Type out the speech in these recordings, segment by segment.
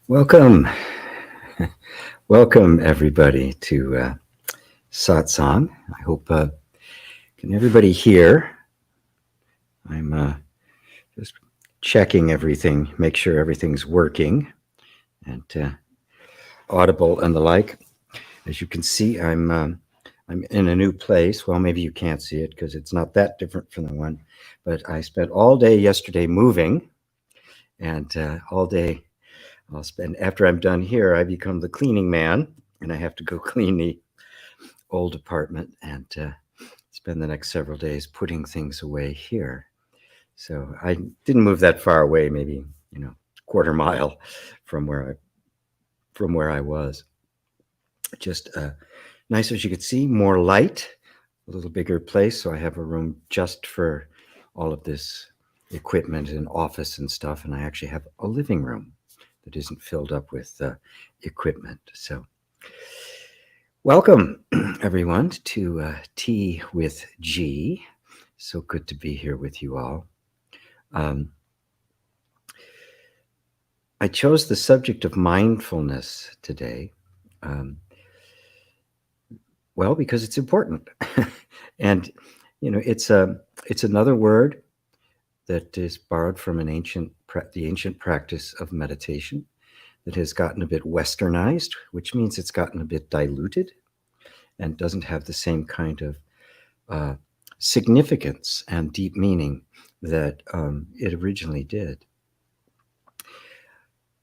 Welcome. Welcome, everybody, to Satsang. I hope, can everybody hear? I'm just checking everything, make sure everything's working and audible and the like. As you can see, I'm in a new place. Well, maybe you can't see it because it's not that different from the one, but I spent all day yesterday moving, and all day I'll spend, after I'm done here, I become the cleaning man, and I have to go clean the old apartment and spend the next several days putting things away here. So I didn't move that far away, maybe, quarter mile from where I was. Just nice, as you could see, more light, a little bigger place. So I have a room just for all of this equipment and office and stuff. And I actually have a living room that isn't filled up with equipment. So welcome, everyone, to Tea with G. So good to be here with you all. I chose the subject of mindfulness today, well, because it's important. And, it's another word that is borrowed from the ancient practice of meditation that has gotten a bit westernized, which means it's gotten a bit diluted and doesn't have the same kind of significance and deep meaning that it originally did.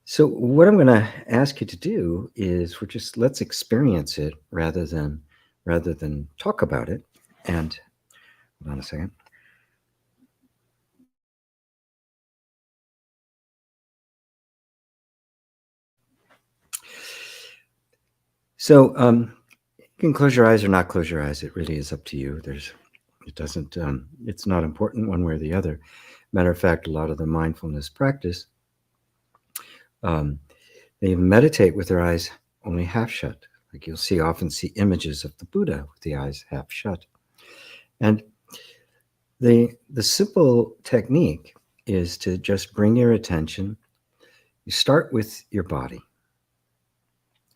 So what I'm going to ask you to do is let's experience it rather than talk about it. And hold on a second. So you can close your eyes or not close your eyes. It really is up to you. It's not important one way or the other. Matter of fact, a lot of the mindfulness practice, they meditate with their eyes only half shut. Like you'll often see images of the Buddha with the eyes half shut. And the simple technique is to just bring your attention. You start with your body.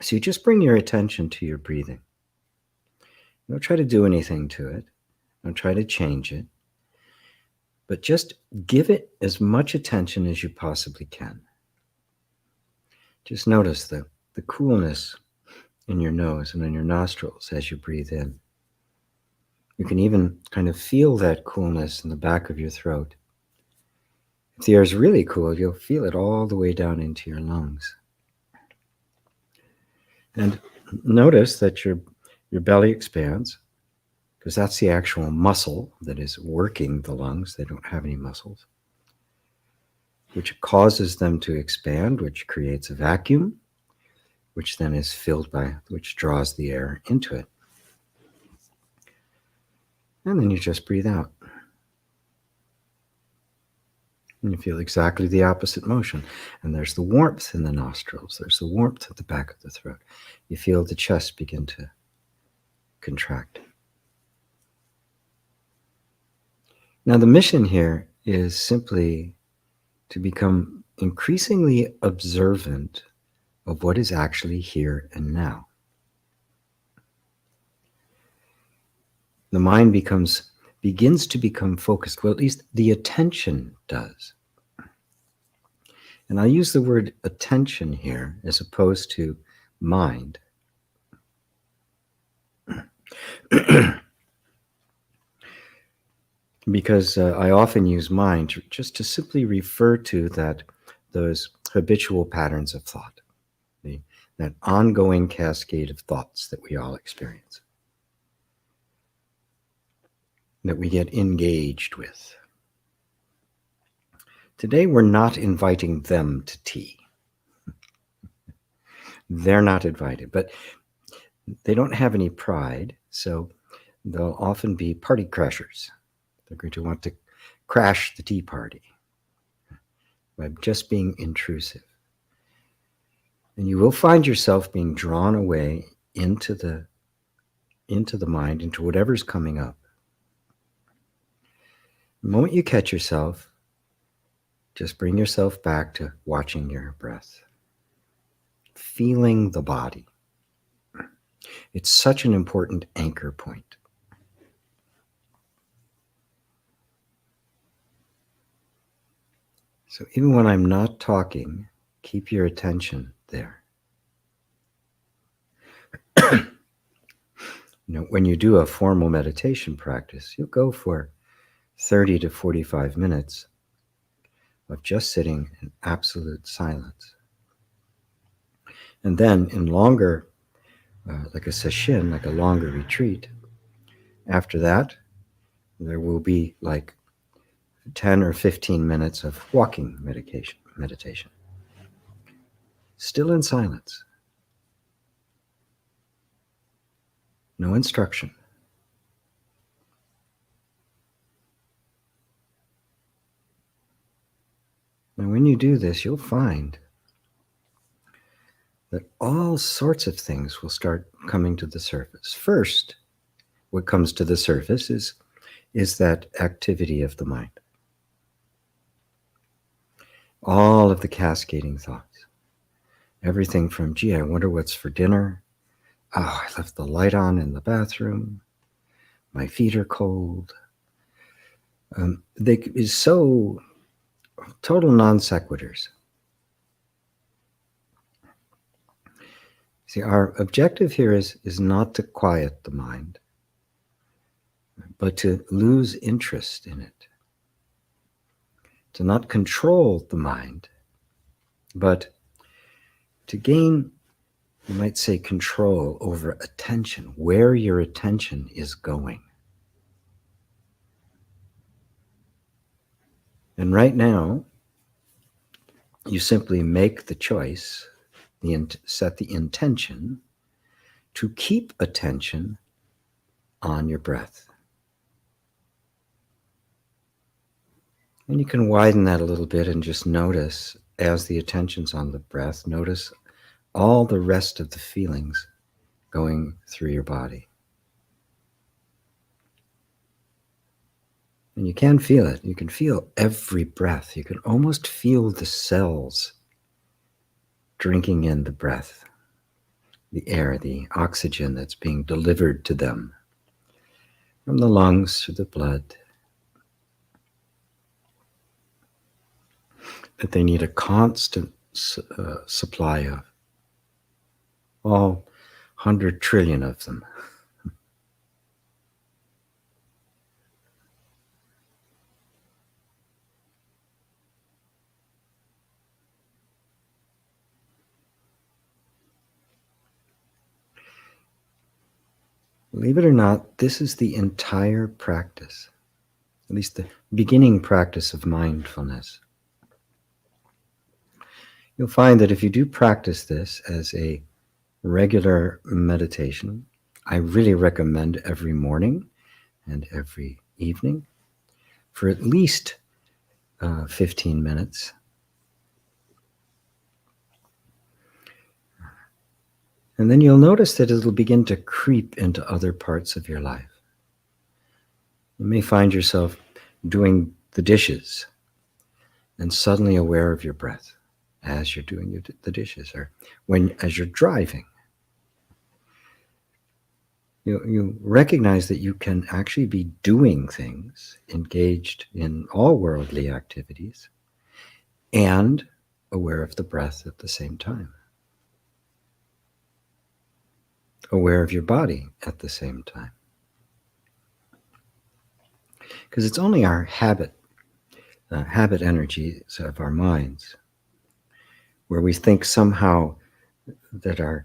So you just bring your attention to your breathing. Don't try to do anything to it. Don't try to change it. But just give it as much attention as you possibly can. Just notice the coolness in your nose and in your nostrils as you breathe in. You can even kind of feel that coolness in the back of your throat. If the air is really cool, you'll feel it all the way down into your lungs. And notice that your belly expands, because that's the actual muscle that is working the lungs. They don't have any muscles, which causes them to expand, which creates a vacuum, which then is which draws the air into it. And then you just breathe out. And you feel exactly the opposite motion. And there's the warmth in the nostrils. There's the warmth at the back of the throat. You feel the chest begin to contract. Now, the mission here is simply to become increasingly observant of what is actually here and now. The mind begins to become focused. Well, at least the attention does. And I use the word attention here as opposed to mind. Because I often use mind just to simply refer to those habitual patterns of thought, that ongoing cascade of thoughts that we all experience, that we get engaged with. Today, we're not inviting them to tea. They're not invited, but they don't have any pride, so they'll often be party crashers. They're going to want to crash the tea party by just being intrusive. And you will find yourself being drawn away into the mind, into whatever's coming up. The moment you catch yourself, just bring yourself back to watching your breath. feeling the body. It's such an important anchor point. So even when I'm not talking, keep your attention there. When you do a formal meditation practice, you'll go for 30 to 45 minutes of just sitting in absolute silence. And then in longer, like a sesshin, like a longer retreat, after that, there will be like 10 or 15 minutes of walking meditation. Still in silence. No instruction. And when you do this, you'll find that all sorts of things will start coming to the surface. First, what comes to the surface is that activity of the mind. All of the cascading thoughts. Everything from, gee, I wonder what's for dinner. Oh, I left the light on in the bathroom. My feet are cold. They is so total non sequiturs. See, our objective here is not to quiet the mind, but to lose interest in it. To not control the mind, but to gain, you might say, control over attention, where your attention is going. And right now, you simply make the choice, set the intention to keep attention on your breath. And you can widen that a little bit and just notice, as the attention's on the breath, notice all the rest of the feelings going through your body. And you can feel it. You can feel every breath. You can almost feel the cells drinking in the breath, the air, the oxygen that's being delivered to them from the lungs to the blood, that they need a constant supply of, all 100 trillion of them. Believe it or not, this is the entire practice, at least the beginning practice of mindfulness. You'll find that if you do practice this as a regular meditation, I really recommend every morning and every evening for at least 15 minutes. And then you'll notice that it'll begin to creep into other parts of your life. You may find yourself doing the dishes and suddenly aware of your breath as you're doing the dishes, or as you're driving. You recognize that you can actually be doing things, engaged in all worldly activities, and aware of the breath at the same time. Aware of your body at the same time. Because it's only our habit energies of our minds, where we think somehow that our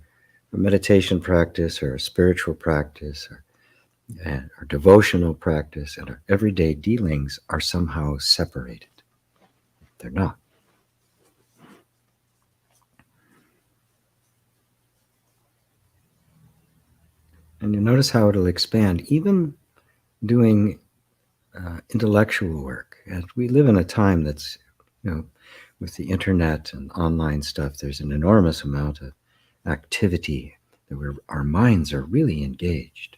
meditation practice or spiritual practice or devotional practice and our everyday dealings are somehow separated. They're not. And you notice how it'll expand, even doing intellectual work. And we live in a time that's, with the internet and online stuff, there's an enormous amount of activity where our minds are really engaged.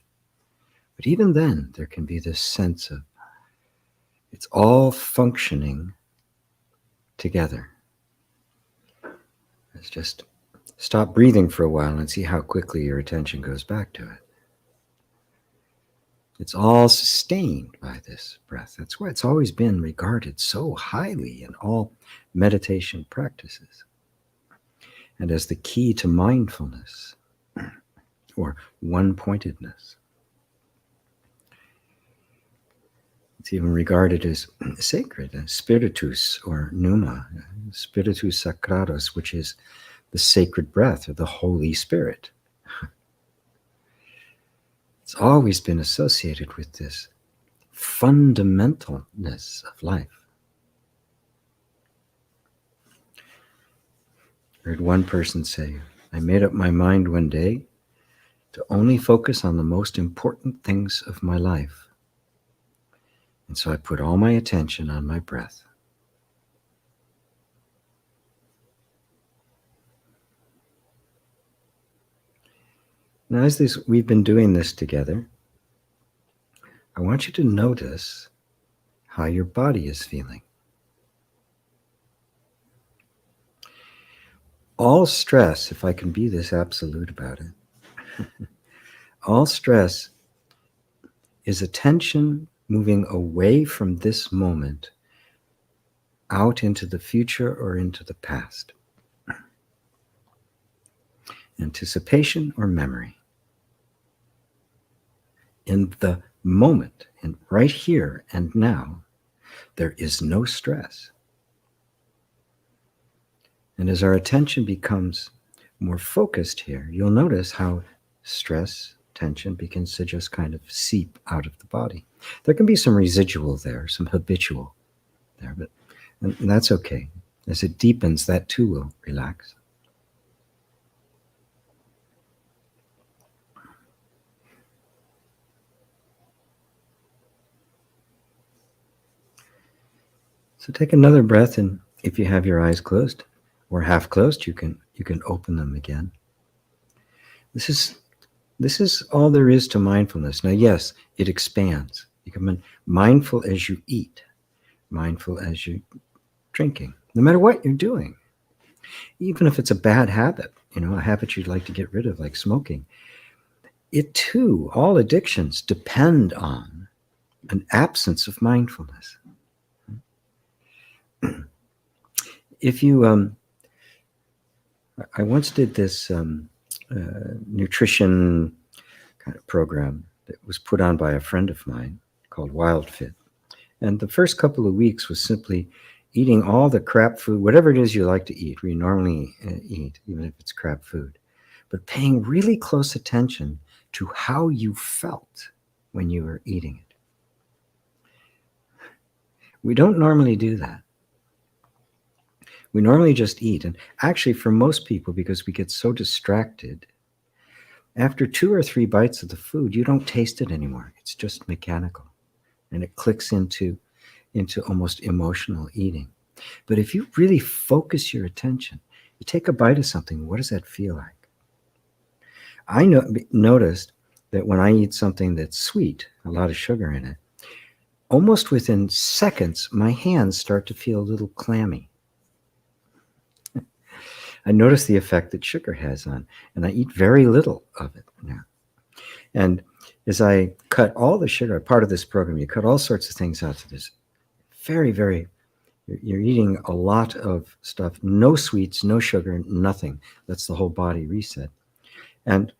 But even then, there can be this sense of it's all functioning together. It's just Stop breathing for a while and see how quickly your attention goes back to it. It's all sustained by this breath. That's why it's always been regarded so highly in all meditation practices and as the key to mindfulness or one-pointedness. It's even regarded as sacred, spiritus or pneuma, spiritus sacratus, which is the sacred breath or the Holy Spirit. It's always been associated with this fundamentalness of life. I heard one person say, I made up my mind one day to only focus on the most important things of my life. And so I put all my attention on my breath. Now, as we've been doing this together, I want you to notice how your body is feeling. All stress, if I can be this absolute about it, all stress is attention moving away from this moment out into the future or into the past. Anticipation or memory. In the moment, and right here and now, there is no stress. And as our attention becomes more focused here, you'll notice how stress, tension begins to just kind of seep out of the body. There can be some residual there, some habitual there, but and that's okay. As it deepens, that too will relax. So take another breath, and if you have your eyes closed or half closed, you can open them again. This is all there is to mindfulness. Now, yes, it expands. You become mindful as you eat, mindful as you're drinking, no matter what you're doing. Even if it's a bad habit, a habit you'd like to get rid of, like smoking. It too, all addictions depend on an absence of mindfulness. If you, I once did this nutrition kind of program that was put on by a friend of mine called Wild Fit. And the first couple of weeks was simply eating all the crap food, whatever it is you like to eat, we normally eat, even if it's crap food, but paying really close attention to how you felt when you were eating it. We don't normally do that. We normally just eat. And actually, for most people, because we get so distracted, after 2 or 3 bites of the food, you don't taste it anymore. It's just mechanical. And it clicks into almost emotional eating. But if you really focus your attention, you take a bite of something, what does that feel like? I noticed that when I eat something that's sweet, a lot of sugar in it, almost within seconds, my hands start to feel a little clammy. I notice the effect that sugar has on, and I eat very little of it now. And as I cut all the sugar, part of this program, you cut all sorts of things out to this very, very, you're eating a lot of stuff, no sweets, no sugar, nothing. That's the whole body reset. And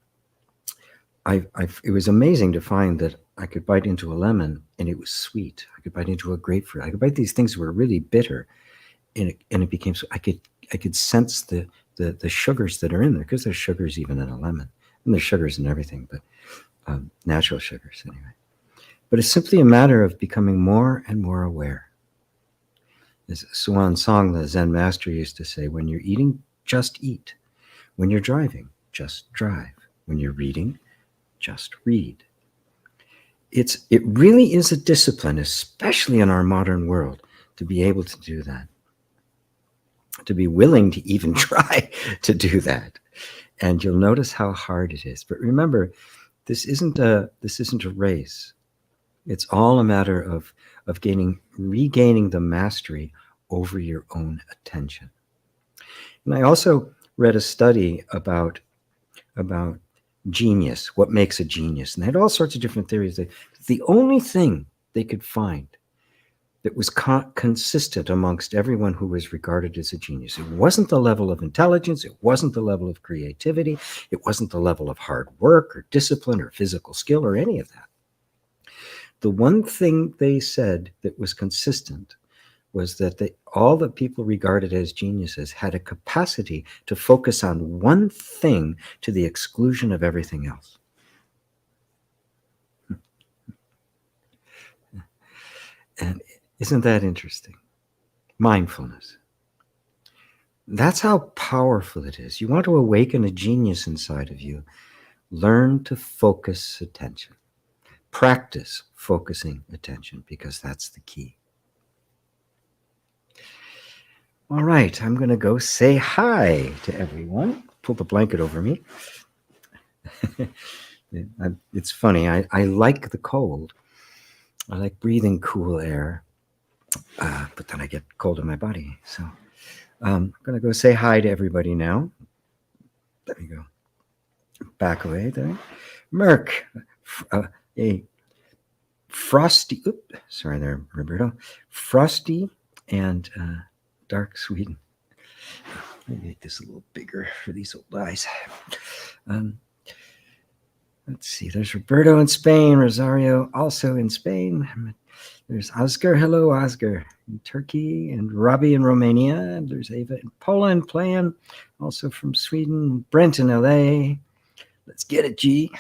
it was amazing to find that I could bite into a lemon and it was sweet. I could bite into a grapefruit. I could bite these things that were really bitter, and it became so I could sense the sugars that are in there, because there's sugars even in a lemon, and there's sugars in everything, but natural sugars anyway. But it's simply a matter of becoming more and more aware. As Swan Song, the Zen master, used to say, when you're eating, just eat. When you're driving, just drive. When you're reading, just read. It really is a discipline, especially in our modern world, to be able to do that. To be willing to even try to do that. And you'll notice how hard it is. But remember, this isn't a race. It's all a matter of regaining the mastery over your own attention. And I also read a study about genius, what makes a genius, and they had all sorts of different theories. The only thing they could find that was consistent amongst everyone who was regarded as a genius, it wasn't the level of intelligence, it wasn't the level of creativity, it wasn't the level of hard work or discipline or physical skill or any of that. The one thing they said that was consistent was that all the people regarded as geniuses had a capacity to focus on one thing to the exclusion of everything else. And isn't that interesting? Mindfulness. That's how powerful it is. You want to awaken a genius inside of you. Learn to focus attention. Practice focusing attention, because that's the key. All right, I'm going to go say hi to everyone. Pull the blanket over me. It's funny. I like the cold. I like breathing cool air, but then I get cold in my body. So I'm going to go say hi to everybody now. There you go. Back away there. Merc, a Frosty, sorry there, Roberto. Frosty and Dark Sweden. Let me make this a little bigger for these old eyes. Let's see, there's Roberto in Spain, Rosario also in Spain. There's Oscar, hello Oscar, in Turkey, and Robbie in Romania. And there's Ava in Poland playing, also from Sweden. Brent in LA. Let's get it, G.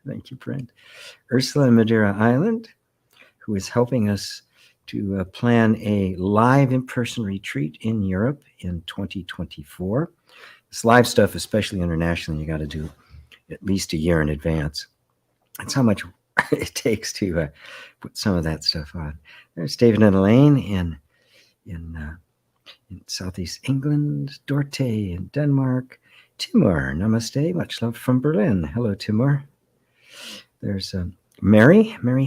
Thank you, Brent. Ursula in Madeira Island, who is helping us to plan a live in-person retreat in Europe in 2024. This live stuff, especially internationally, you got to do at least a year in advance. That's how much it takes to put some of that stuff on. There's David and Elaine in Southeast England, Dorte in Denmark, Timur, namaste, much love from Berlin. Hello, Timur. There's Mary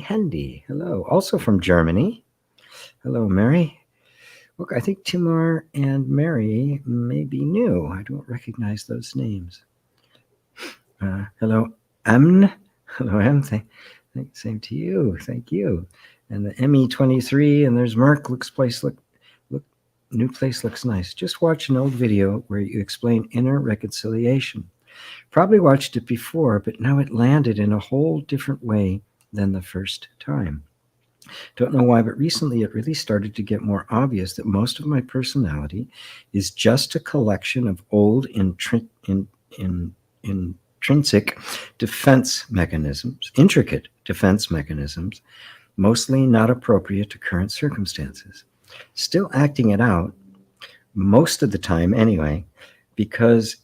Hendy, hello, also from Germany. Hello, Mary. Look, I think Timur and Mary may be new. I don't recognize those names. Hello, Amn. Hello, Am. Same to you. Thank you. And the ME23, and there's Merc. New place looks nice. Just watch an old video where you explain inner reconciliation. Probably watched it before, but now it landed in a whole different way than the first time. Don't know why, but recently it really started to get more obvious that most of my personality is just a collection of old intrinsic defense mechanisms, intricate defense mechanisms, mostly not appropriate to current circumstances. Still acting it out, most of the time anyway, because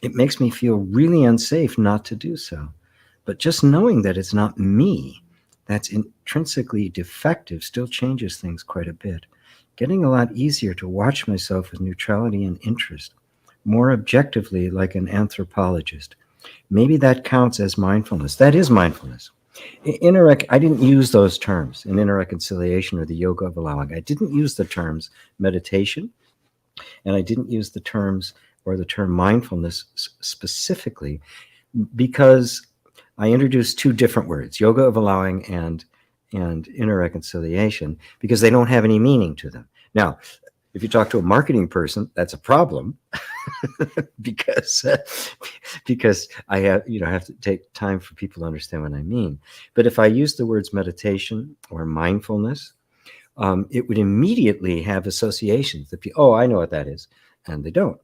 it makes me feel really unsafe not to do so. But just knowing that it's not me, that's intrinsically defective, still changes things quite a bit. Getting a lot easier to watch myself with neutrality and interest, more objectively like an anthropologist. Maybe that counts as mindfulness. That is mindfulness. I didn't use those terms in inner reconciliation or the yoga of allowing. I didn't use the terms meditation, and I didn't use the terms or the term mindfulness specifically because I introduced two different words, yoga of allowing and inner reconciliation, because they don't have any meaning to them. Now, if you talk to a marketing person, that's a problem because I have to take time for people to understand what I mean. But if I use the words meditation or mindfulness, it would immediately have associations that I know what that is, and they don't.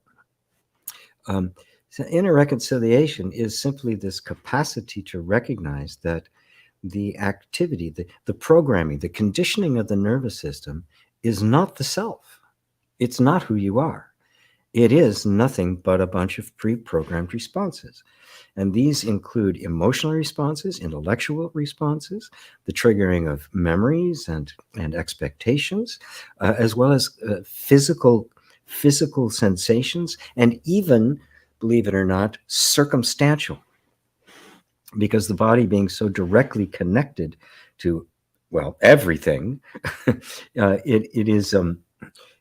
So inner reconciliation is simply this capacity to recognize that the activity, the programming, the conditioning of the nervous system is not the self. It's not who you are. It is nothing but a bunch of pre-programmed responses. And these include emotional responses, intellectual responses, the triggering of memories and expectations, as well as physical sensations, and even, believe it or not, circumstantial. Because the body being so directly connected to, everything,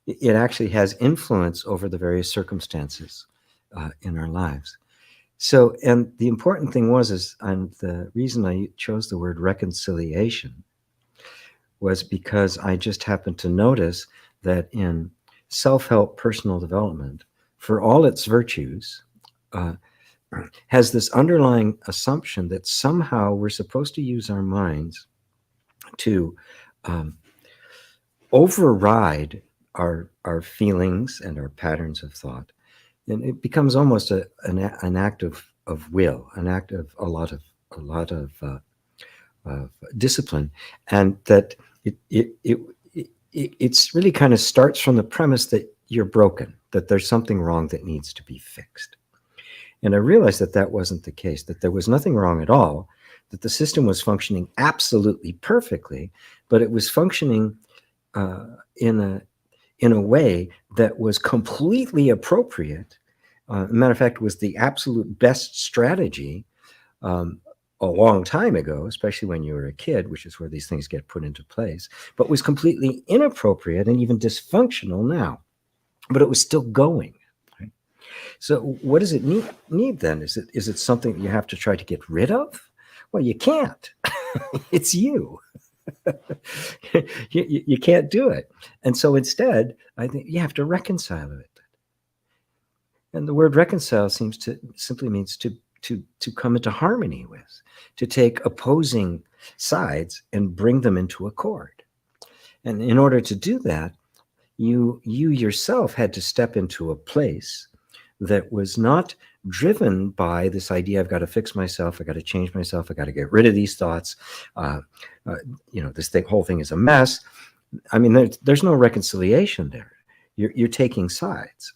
it actually has influence over the various circumstances in our lives. So, and the important thing and the reason I chose the word reconciliation was because I just happened to notice that in self-help personal development, for all its virtues, has this underlying assumption that somehow we're supposed to use our minds to override our feelings and our patterns of thought. And it becomes almost an act of will, an act of a lot of discipline, and that it's really kind of starts from the premise that you're broken, that there's something wrong that needs to be fixed. And I realized that that wasn't the case, that there was nothing wrong at all, that the system was functioning absolutely perfectly, but it was functioning in a way that was completely appropriate. Matter of fact, was the absolute best strategy a long time ago, especially when you were a kid, which is where these things get put into place, but was completely inappropriate and even dysfunctional now. But it was still going. Right? So what does it need then? Is it something that you have to try to get rid of? Well, you can't. It's you. You can't do it. And so instead, I think you have to reconcile it. And the word reconcile simply means to come into harmony with, to take opposing sides and bring them into accord. And in order to do that, you yourself had to step into a place that was not driven by this idea, I've got to fix myself, I've got to change myself, I've got to get rid of these thoughts. This whole thing is a mess. I mean, there's no reconciliation there. You're taking sides.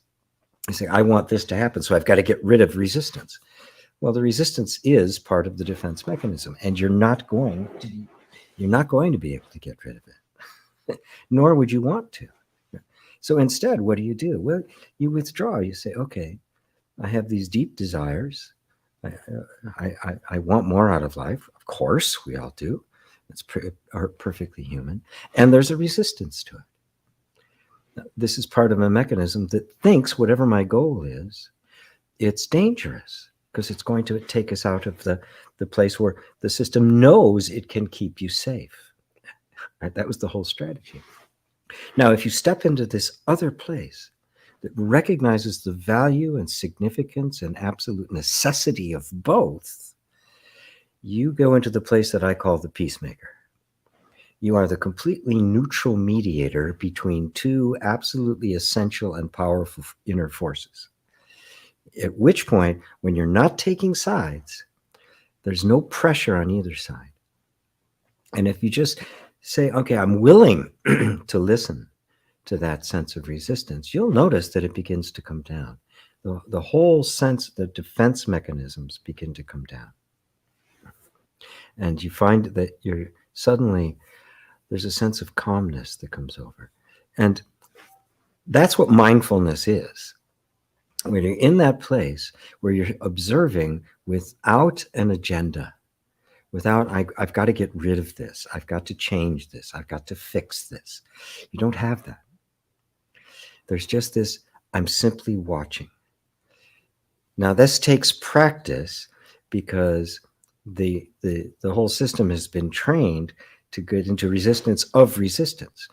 You say, I want this to happen, so I've got to get rid of resistance. Well, the resistance is part of the defense mechanism, and you're not going to be able to get rid of it, nor would you want to. So instead, what do? Well, you withdraw. You say, okay, I have these deep desires. I want more out of life. Of course, we all do. It's perfectly human. And there's a resistance to it. This is part of a mechanism that thinks whatever my goal is, it's dangerous because it's going to take us out of the place where the system knows it can keep you safe. Right? That was the whole strategy. Now, if you step into this other place that recognizes the value and significance and absolute necessity of both, you go into the place that I call the peacemaker. You are the completely neutral mediator between two absolutely essential and powerful inner forces. At which point, when you're not taking sides, there's no pressure on either side. And if you just say, okay, I'm willing to listen to that sense of resistance, you'll notice that it begins to come down. The whole sense, the defense mechanisms begin to come down. And you find that there's a sense of calmness that comes over. And that's what mindfulness is. When you're in that place where you're observing without an agenda, without, I've got to get rid of this, I've got to change this, I've got to fix this. You don't have that. There's just this, I'm simply watching. Now, this takes practice because the whole system has been trained to get into resistance of resistance,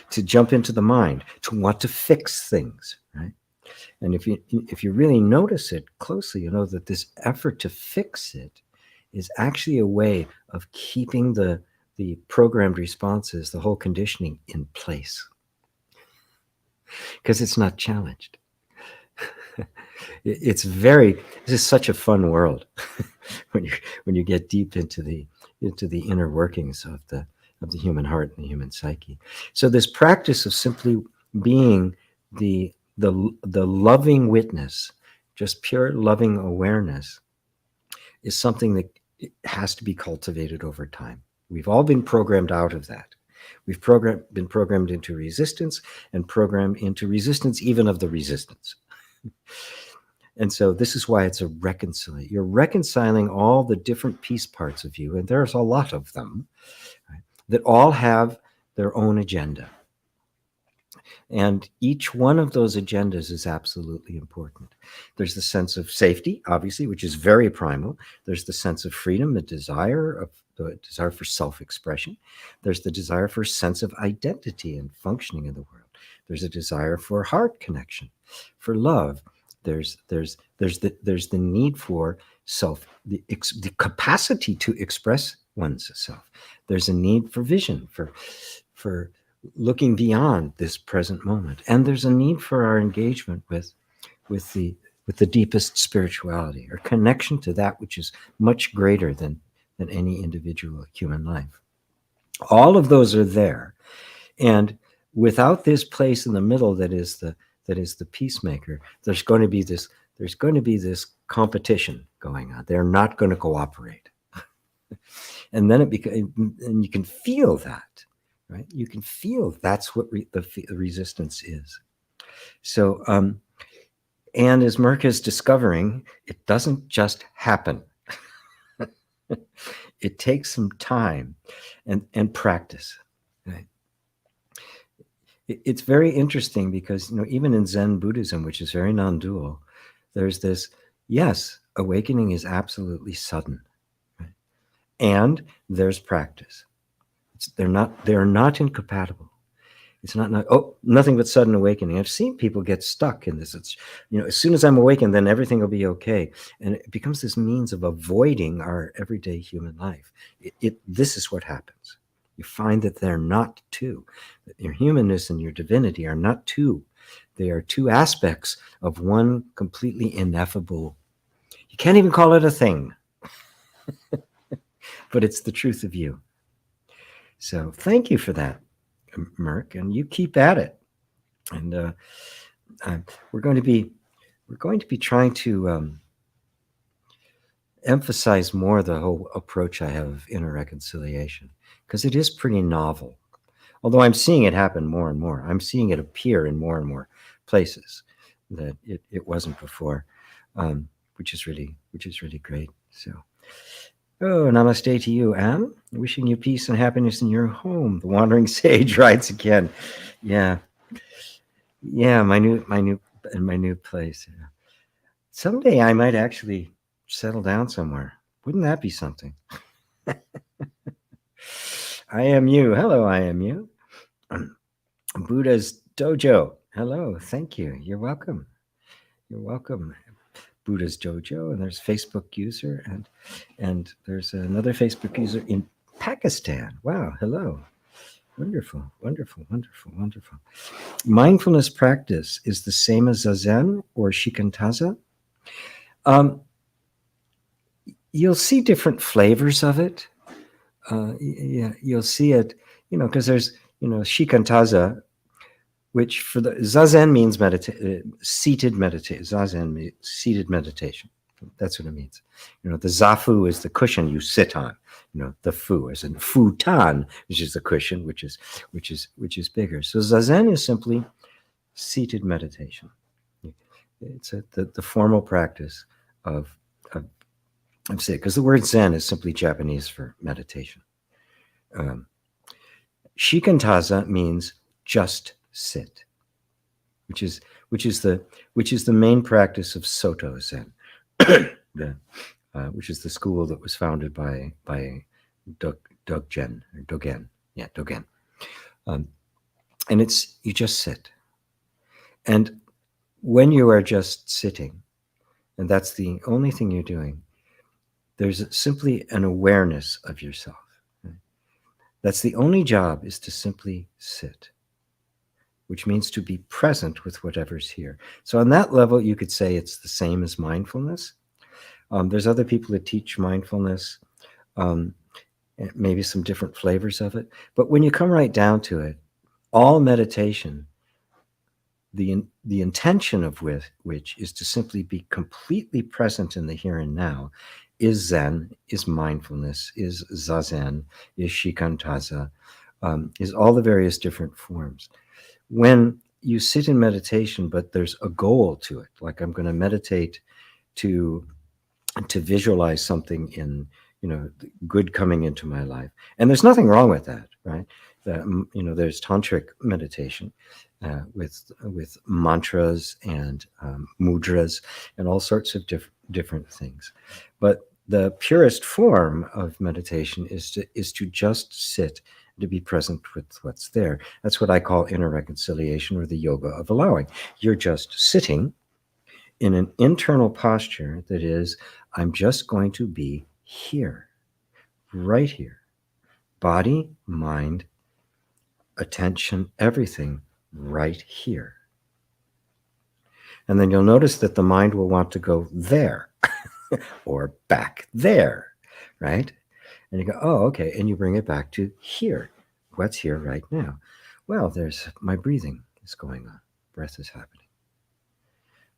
to jump into the mind, to want to fix things, right? And if you really notice it closely, you know that this effort to fix it is actually a way of keeping the programmed responses, the whole conditioning in place, because it's not challenged. This is such a fun world when you get deep into the inner workings of the human heart and the human psyche. So this practice of simply being the loving witness, just pure loving awareness, is something that has to be cultivated over time. We've all been programmed out of that. We've been programmed into resistance and programmed into resistance even of the resistance. And so this is why it's a reconciliation. You're reconciling all the different piece parts of you, and there's a lot of them, right, that all have their own agenda. And each one of those agendas is absolutely important. There's the sense of safety, obviously, which is very primal. There's the sense of freedom, the desire for self-expression. There's the desire for a sense of identity and functioning in the world. There's a desire for heart connection, for love. There's the need for the capacity to express one's self. There's a need for vision, for looking beyond this present moment, and there's a need for our engagement with the deepest spirituality, or connection to that which is much greater than any individual human life. All of those are there, and without this place in the middle that is the peacemaker, there's going to be this competition going on. They're not going to cooperate. And then and you can feel that, right? You can feel that's what the resistance is. So, and as Merck is discovering, it doesn't just happen. It takes some time and practice, right? It's very interesting because, even in Zen Buddhism, which is very non-dual, there's this, yes, awakening is absolutely sudden, right? And there's practice. They're not incompatible. It's not nothing but sudden awakening. I've seen people get stuck in this. It's, as soon as I'm awakened, then everything will be okay. And it becomes this means of avoiding our everyday human life. This is what happens. You find that they're not two. That your humanness and your divinity are not two. They are two aspects of one completely ineffable. You can't even call it a thing. But it's the truth of you. So thank you for that, Merck, and you keep at it. And we're going to be trying to emphasize more the whole approach I have of inner reconciliation, because it is pretty novel. Although I'm seeing it happen more and more. I'm seeing it appear in more and more places that it wasn't before, which is really great. So, namaste to you, Anne. Wishing you peace and happiness in your home. The wandering sage writes again. Yeah, my new place. Yeah. Someday I might actually settle down somewhere. Wouldn't that be something? I am you. Hello, I am you. Buddha's Dojo. Hello, thank you. You're welcome. You're welcome. Buddha's Dojo, and there's Facebook user, and there's another Facebook user in Pakistan. Wow, hello. Wonderful, wonderful, wonderful, wonderful. Mindfulness practice is the same as Zazen or Shikantaza. You'll see different flavors of it. Yeah, you'll see it, because there's, Shikantaza, which for the Zazen means seated meditation. Zazen means seated meditation. That's what it means. The zafu is the cushion you sit on. The fu is in futan, which is the cushion, which is bigger. So Zazen is simply seated meditation. It's the formal practice of say, because the word Zen is simply Japanese for meditation. Shikantaza means just sit, which is the main practice of Soto Zen, which is the school that was founded by Dogen. Yeah, Dogen. And it's, you just sit. And when you are just sitting, and that's the only thing you're doing, there's simply an awareness of yourself. Right? That's the only job, is to simply sit, which means to be present with whatever's here. So on that level, you could say it's the same as mindfulness. There's other people that teach mindfulness, maybe some different flavors of it. But when you come right down to it, all meditation, the intention of which is to simply be completely present in the here and now, is Zen, is mindfulness, is Zazen, is Shikantaza, is all the various different forms. When you sit in meditation, but there's a goal to it, like I'm going to meditate to visualize something in, good coming into my life. And there's nothing wrong with that, right? There's tantric meditation. with mantras and mudras and all sorts of different things. But the purest form of meditation is to just sit, to be present with what's there. That's what I call inner reconciliation, or the yoga of allowing. You're just sitting in an internal posture that is, I'm just going to be here, right here. Body, mind, attention, everything right here. And then you'll notice that the mind will want to go there or back there, right? And you go, oh, okay. And you bring it back to here. What's here right now? Well, there's my breathing is going on. Breath is happening.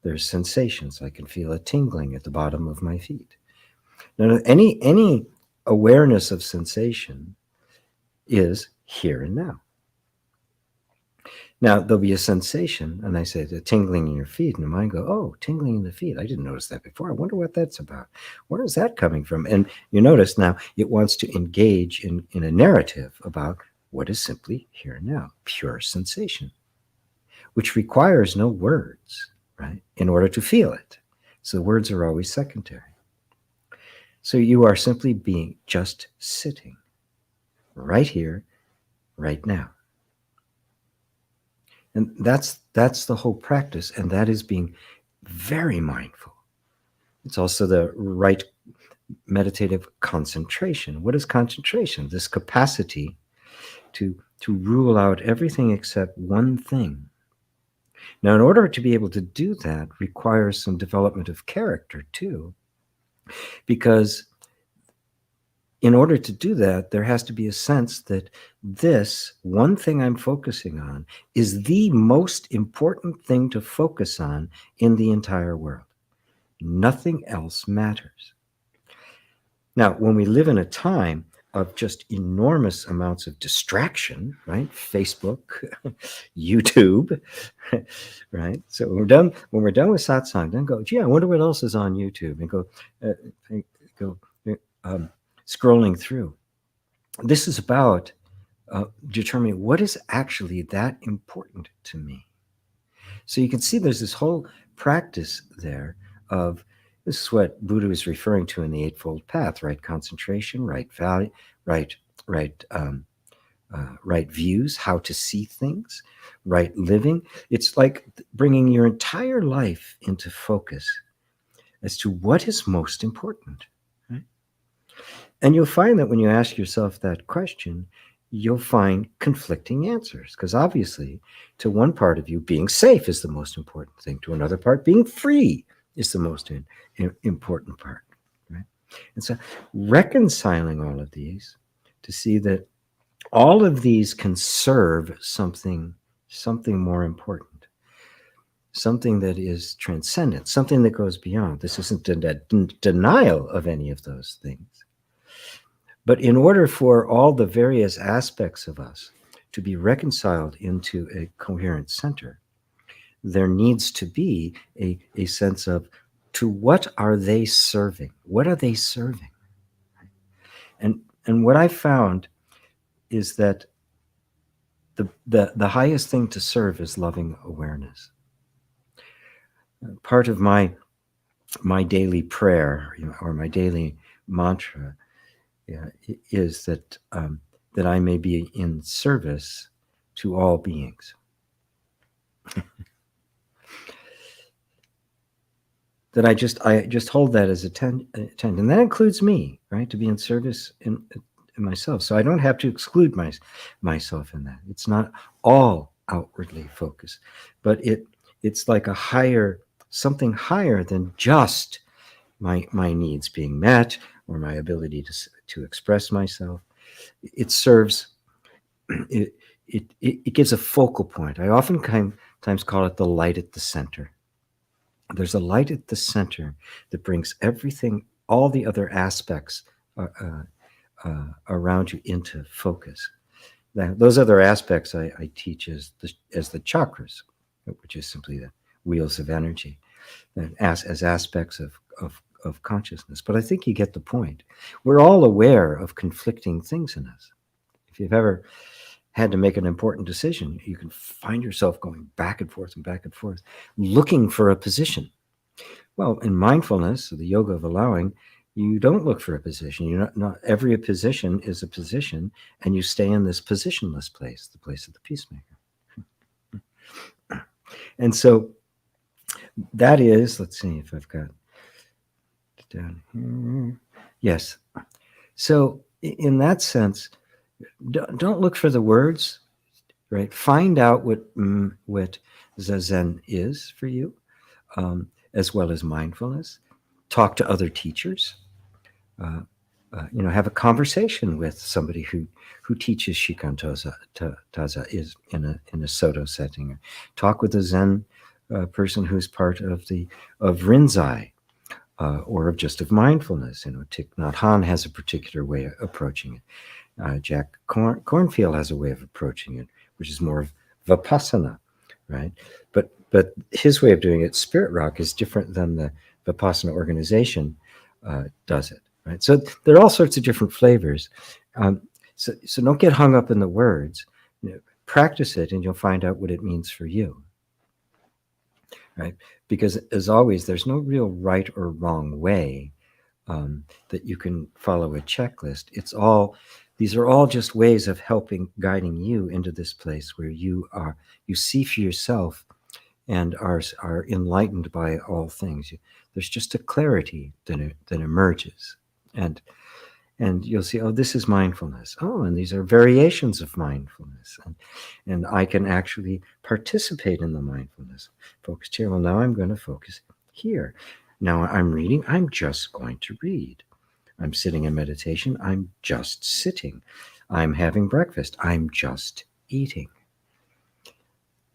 There's sensations. I can feel a tingling at the bottom of my feet. Now, any awareness of sensation is here and now. Now, there'll be a sensation, and I say the tingling in your feet, and the mind go, oh, tingling in the feet. I didn't notice that before. I wonder what that's about. Where is that coming from? And you notice now it wants to engage in a narrative about what is simply here and now, pure sensation, which requires no words, right, in order to feel it. So the words are always secondary. So you are simply being just sitting right here, right now. And that's the whole practice, and that is being very mindful. It's also the right meditative concentration. What is concentration? This capacity to rule out everything except one thing. Now, in order to be able to do that requires some development of character too, because in order to do that, there has to be a sense that this one thing I'm focusing on is the most important thing to focus on in the entire world. Nothing else matters. Now, when we live in a time of just enormous amounts of distraction, right? Facebook, YouTube, right? So when we're done with satsang, then go, gee, I wonder what else is on YouTube, and go scrolling through. This is about determining what is actually that important to me. So you can see there's this whole practice there of, this is what Buddha is referring to in the Eightfold Path, right concentration, right value, right views, how to see things, right living. It's like bringing your entire life into focus as to what is most important. Right? And you'll find that when you ask yourself that question, you'll find conflicting answers, because obviously to one part of you, being safe is the most important thing. To another part, being free is the most important part, right? And so reconciling all of these to see that all of these can serve something more important, something that is transcendent, something that goes beyond. This isn't a denial of any of those things. But in order for all the various aspects of us to be reconciled into a coherent center, there needs to be a sense of, to what are they serving? What are they serving? And what I found is that the highest thing to serve is loving awareness. Part of my daily prayer, or my daily mantra, is that that I may be in service to all beings. That I just hold that as a tent, and that includes me, right? To be in service in myself, so I don't have to exclude myself in that. It's not all outwardly focused, but it's like something higher than just my needs being met, or my ability to express myself. It serves. It gives a focal point. I oftentimes call it the light at the center. There's a light at the center that brings everything, all the other aspects around you into focus. Now, those other aspects I teach as the chakras, which is simply the wheels of energy, as aspects of consciousness. But I think you get the point. We're all aware of conflicting things in us. If you've ever had to make an important decision, you can find yourself going back and forth, looking for a position. Well, in mindfulness, the yoga of allowing, you don't look for a position. Not every position is a position, and you stay in this positionless place, the place of the peacemaker. And so that is, let's see if I've got it down here. Yes. So in that sense, don't look for the words, right? Find out what Zazen is for you, as well as mindfulness. Talk to other teachers. Have a conversation with somebody who teaches Shikan Taza is in a Soto setting. Talk with a Zen person who's part of Rinzai, or of mindfulness. Thich Nhat Hanh has a particular way of approaching it. Jack Kornfield has a way of approaching it, which is more of Vipassana, right? But his way of doing it, Spirit Rock, is different than the Vipassana organization does it. Right, so there are all sorts of different flavors. So don't get hung up in the words. Practice it, and you'll find out what it means for you. Right, because as always, there's no real right or wrong way that you can follow a checklist. These are all just ways of guiding you into this place where you see for yourself and are enlightened by all things. There's just a clarity that emerges. And you'll see, oh, this is mindfulness. Oh, and these are variations of mindfulness. And I can actually participate in the mindfulness. Focused here. Well, now I'm going to focus here. Now I'm reading. I'm just going to read. I'm sitting in meditation. I'm just sitting. I'm having breakfast. I'm just eating.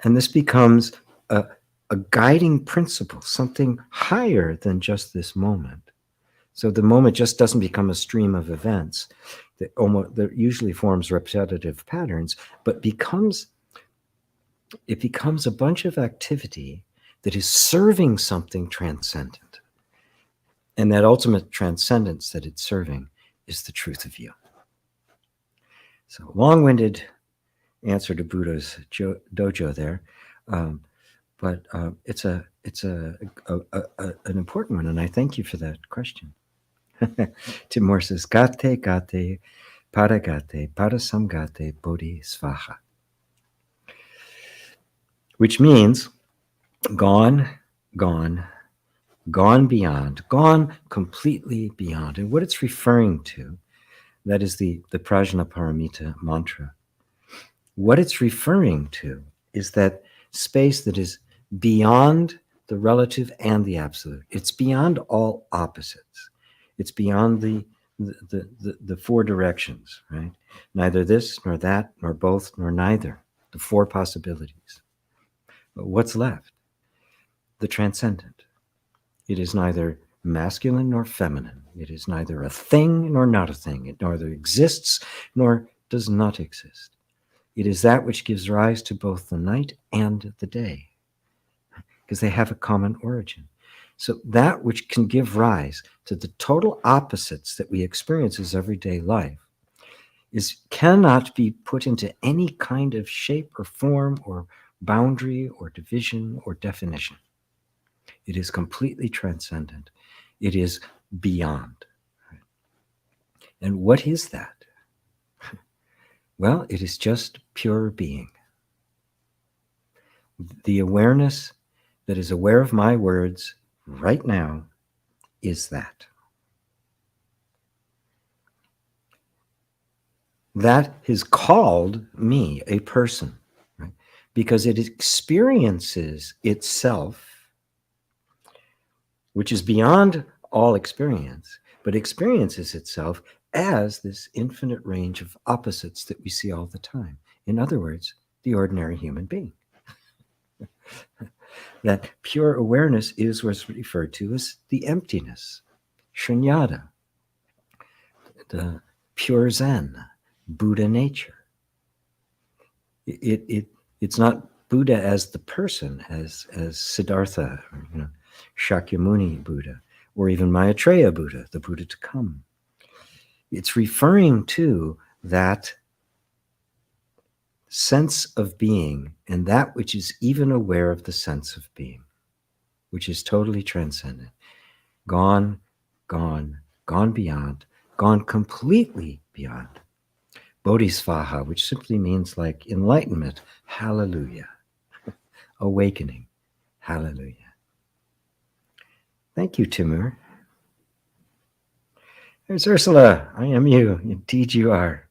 And this becomes a guiding principle, something higher than just this moment. So the moment just doesn't become a stream of events that usually forms repetitive patterns, but it becomes a bunch of activity that is serving something transcendent. And that ultimate transcendence that it's serving is the truth of you. So long-winded answer to Buddha's dojo there, but it's an important one, and I thank you for that question. Timur says, Gate, Gate, Paragate, Parasamgate, Bodhi Svaha. Which means gone beyond, gone completely beyond. And what it's referring to, that is the Prajnaparamita mantra. What it's referring to is that space that is beyond the relative and the absolute. It's beyond all opposites. It's beyond the four directions, right? Neither this, nor that, nor both, nor neither. The four possibilities. But what's left? The transcendent. It is neither masculine nor feminine. It is neither a thing nor not a thing. It neither exists nor does not exist. It is that which gives rise to both the night and the day, because they have a common origin. So that which can give rise to the total opposites that we experience as everyday life cannot be put into any kind of shape or form or boundary or division or definition. It is completely transcendent. It is beyond. And what is that? Well, it is just pure being. The awareness that is aware of my words right now is that. That has called me a person, right? Because it experiences itself, which is beyond all experience, but experiences itself as this infinite range of opposites that we see all the time. In other words, the ordinary human being. That pure awareness is what's referred to as the emptiness, shunyata, the pure Zen, Buddha nature. It's not Buddha as the person, as Siddhartha, or, Shakyamuni Buddha, or even Maitreya Buddha, the Buddha to come. It's referring to that sense of being, and that which is even aware of the sense of being, which is totally transcendent. Gone, gone, gone beyond, gone completely beyond. Bodhisattva, which simply means like enlightenment, hallelujah. Awakening, hallelujah. Thank you, Timur. There's Ursula. I am you. Indeed, you are.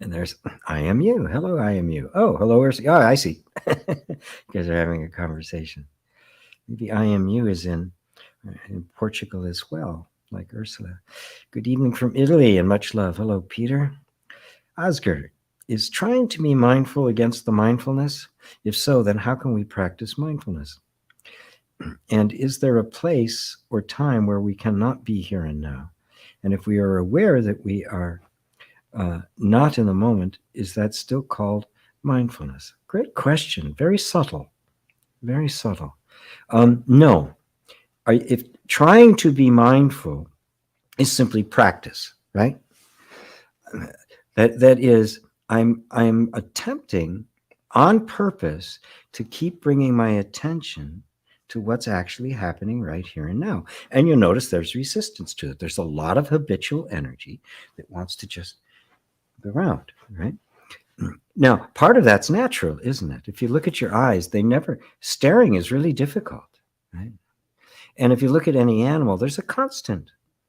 And there's I am you. Hello, I am you. Oh, hello, Ursula. Oh, I see. You guys are having a conversation. Maybe I am you is in Portugal as well, like Ursula. Good evening from Italy and much love. Hello, Peter. Oscar, is trying to be mindful against the mindfulness? If so, then how can we practice mindfulness? And is there a place or time where we cannot be here and now? And if we are aware that we are not in the moment, is that still called mindfulness? Great question. Very subtle. Very subtle. No. If trying to be mindful is simply practice, right? That is, I'm attempting on purpose to keep bringing my attention to what's actually happening right here and now. And you'll notice there's resistance to it. There's a lot of habitual energy that wants to just go around, right? Now, part of that's natural, isn't it? If you look at your eyes, staring is really difficult, right? And if you look at any animal, there's a constant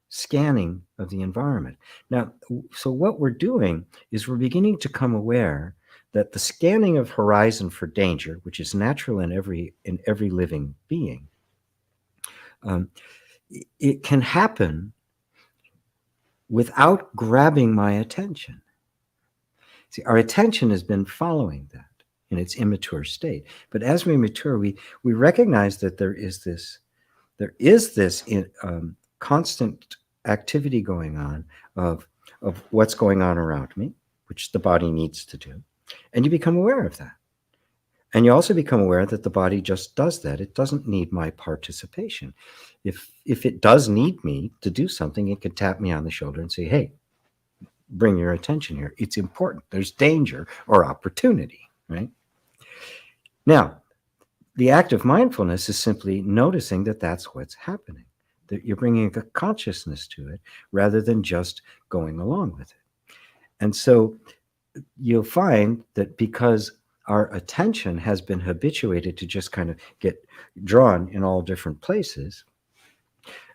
scanning of the environment. Now, so what we're doing is we're beginning to come aware that the scanning of horizon for danger, which is natural in every living being, it can happen without grabbing my attention. See, our attention has been following that in its immature state. But as we mature, we recognize that there is this constant activity going on of what's going on around me, which the body needs to do. And you become aware of that. And you also become aware that the body just does that. It doesn't need my participation. If it does need me to do something, it could tap me on the shoulder and say, hey, bring your attention here. It's important. There's danger or opportunity, right? Now, the act of mindfulness is simply noticing that that's what's happening, that you're bringing a consciousness to it rather than just going along with it. And so you'll find that because our attention has been habituated to just kind of get drawn in all different places,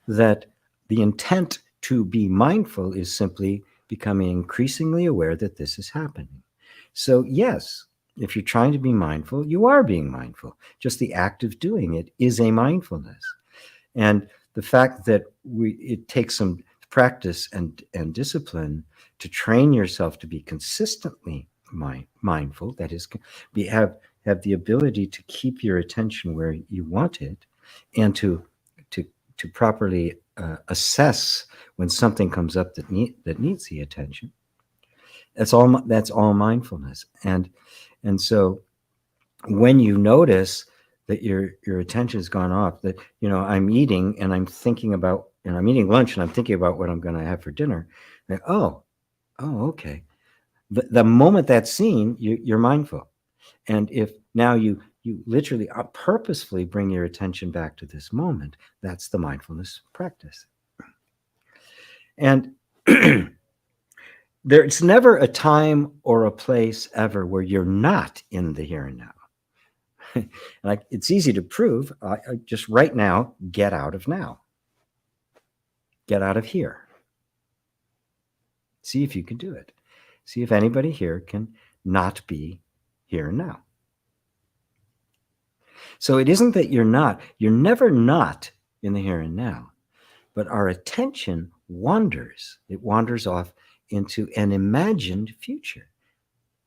that the intent to be mindful is simply becoming increasingly aware that this is happening. So yes, if you're trying to be mindful, you are being mindful. Just the act of doing it is a mindfulness. And the fact that it takes some practice and discipline to train yourself to be consistently mindful, that is, have the ability to keep your attention where you want it, and to properly assess when something comes up that needs the attention. That's all mindfulness. And so when you notice that your attention has gone off, that I'm eating and I'm thinking about, and I'm eating lunch and I'm thinking about what I'm going to have for dinner. Like, oh, okay. The moment that's seen, you're mindful. And if now you literally purposefully bring your attention back to this moment, that's the mindfulness practice. And there's never a time or a place ever where you're not in the here and now. Like, it's easy to prove. Just right now, get out of now. Get out of here. See if you can do it. See if anybody here can not be here and now. So it isn't that you're never not in the here and now, but our attention wanders. It wanders off into an imagined future.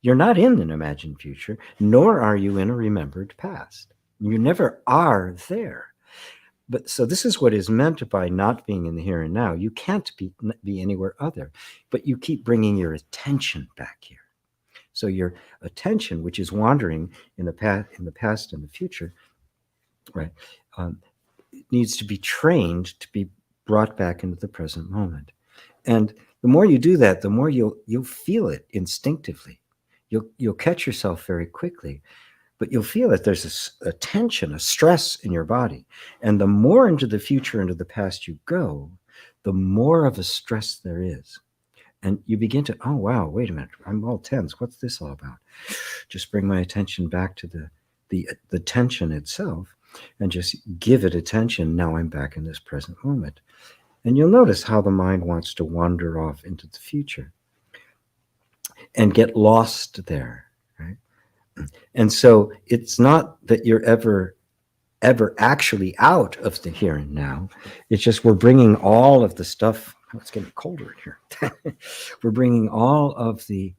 You're not in an imagined future, nor are you in a remembered past. You never are there. But so this is what is meant by not being in the here and now. You can't be anywhere other, but you keep bringing your attention back here. So your attention, which is wandering in the past and the future, right, needs to be trained to be brought back into the present moment. And the more you do that, the more you'll feel it instinctively. you'll catch yourself very quickly, but you'll feel that there's a tension, a stress in your body. And the more into the future, into the past you go, the more of a stress there is. And you begin to, oh, wow, wait a minute, I'm all tense. What's this all about? Just bring my attention back to the tension itself and just give it attention. Now I'm back in this present moment. And you'll notice how the mind wants to wander off into the future and get lost there, right? And so it's not that you're ever actually out of the here and now. It's just we're bringing all of the stuff. Oh, it's getting colder in here. We're bringing all of the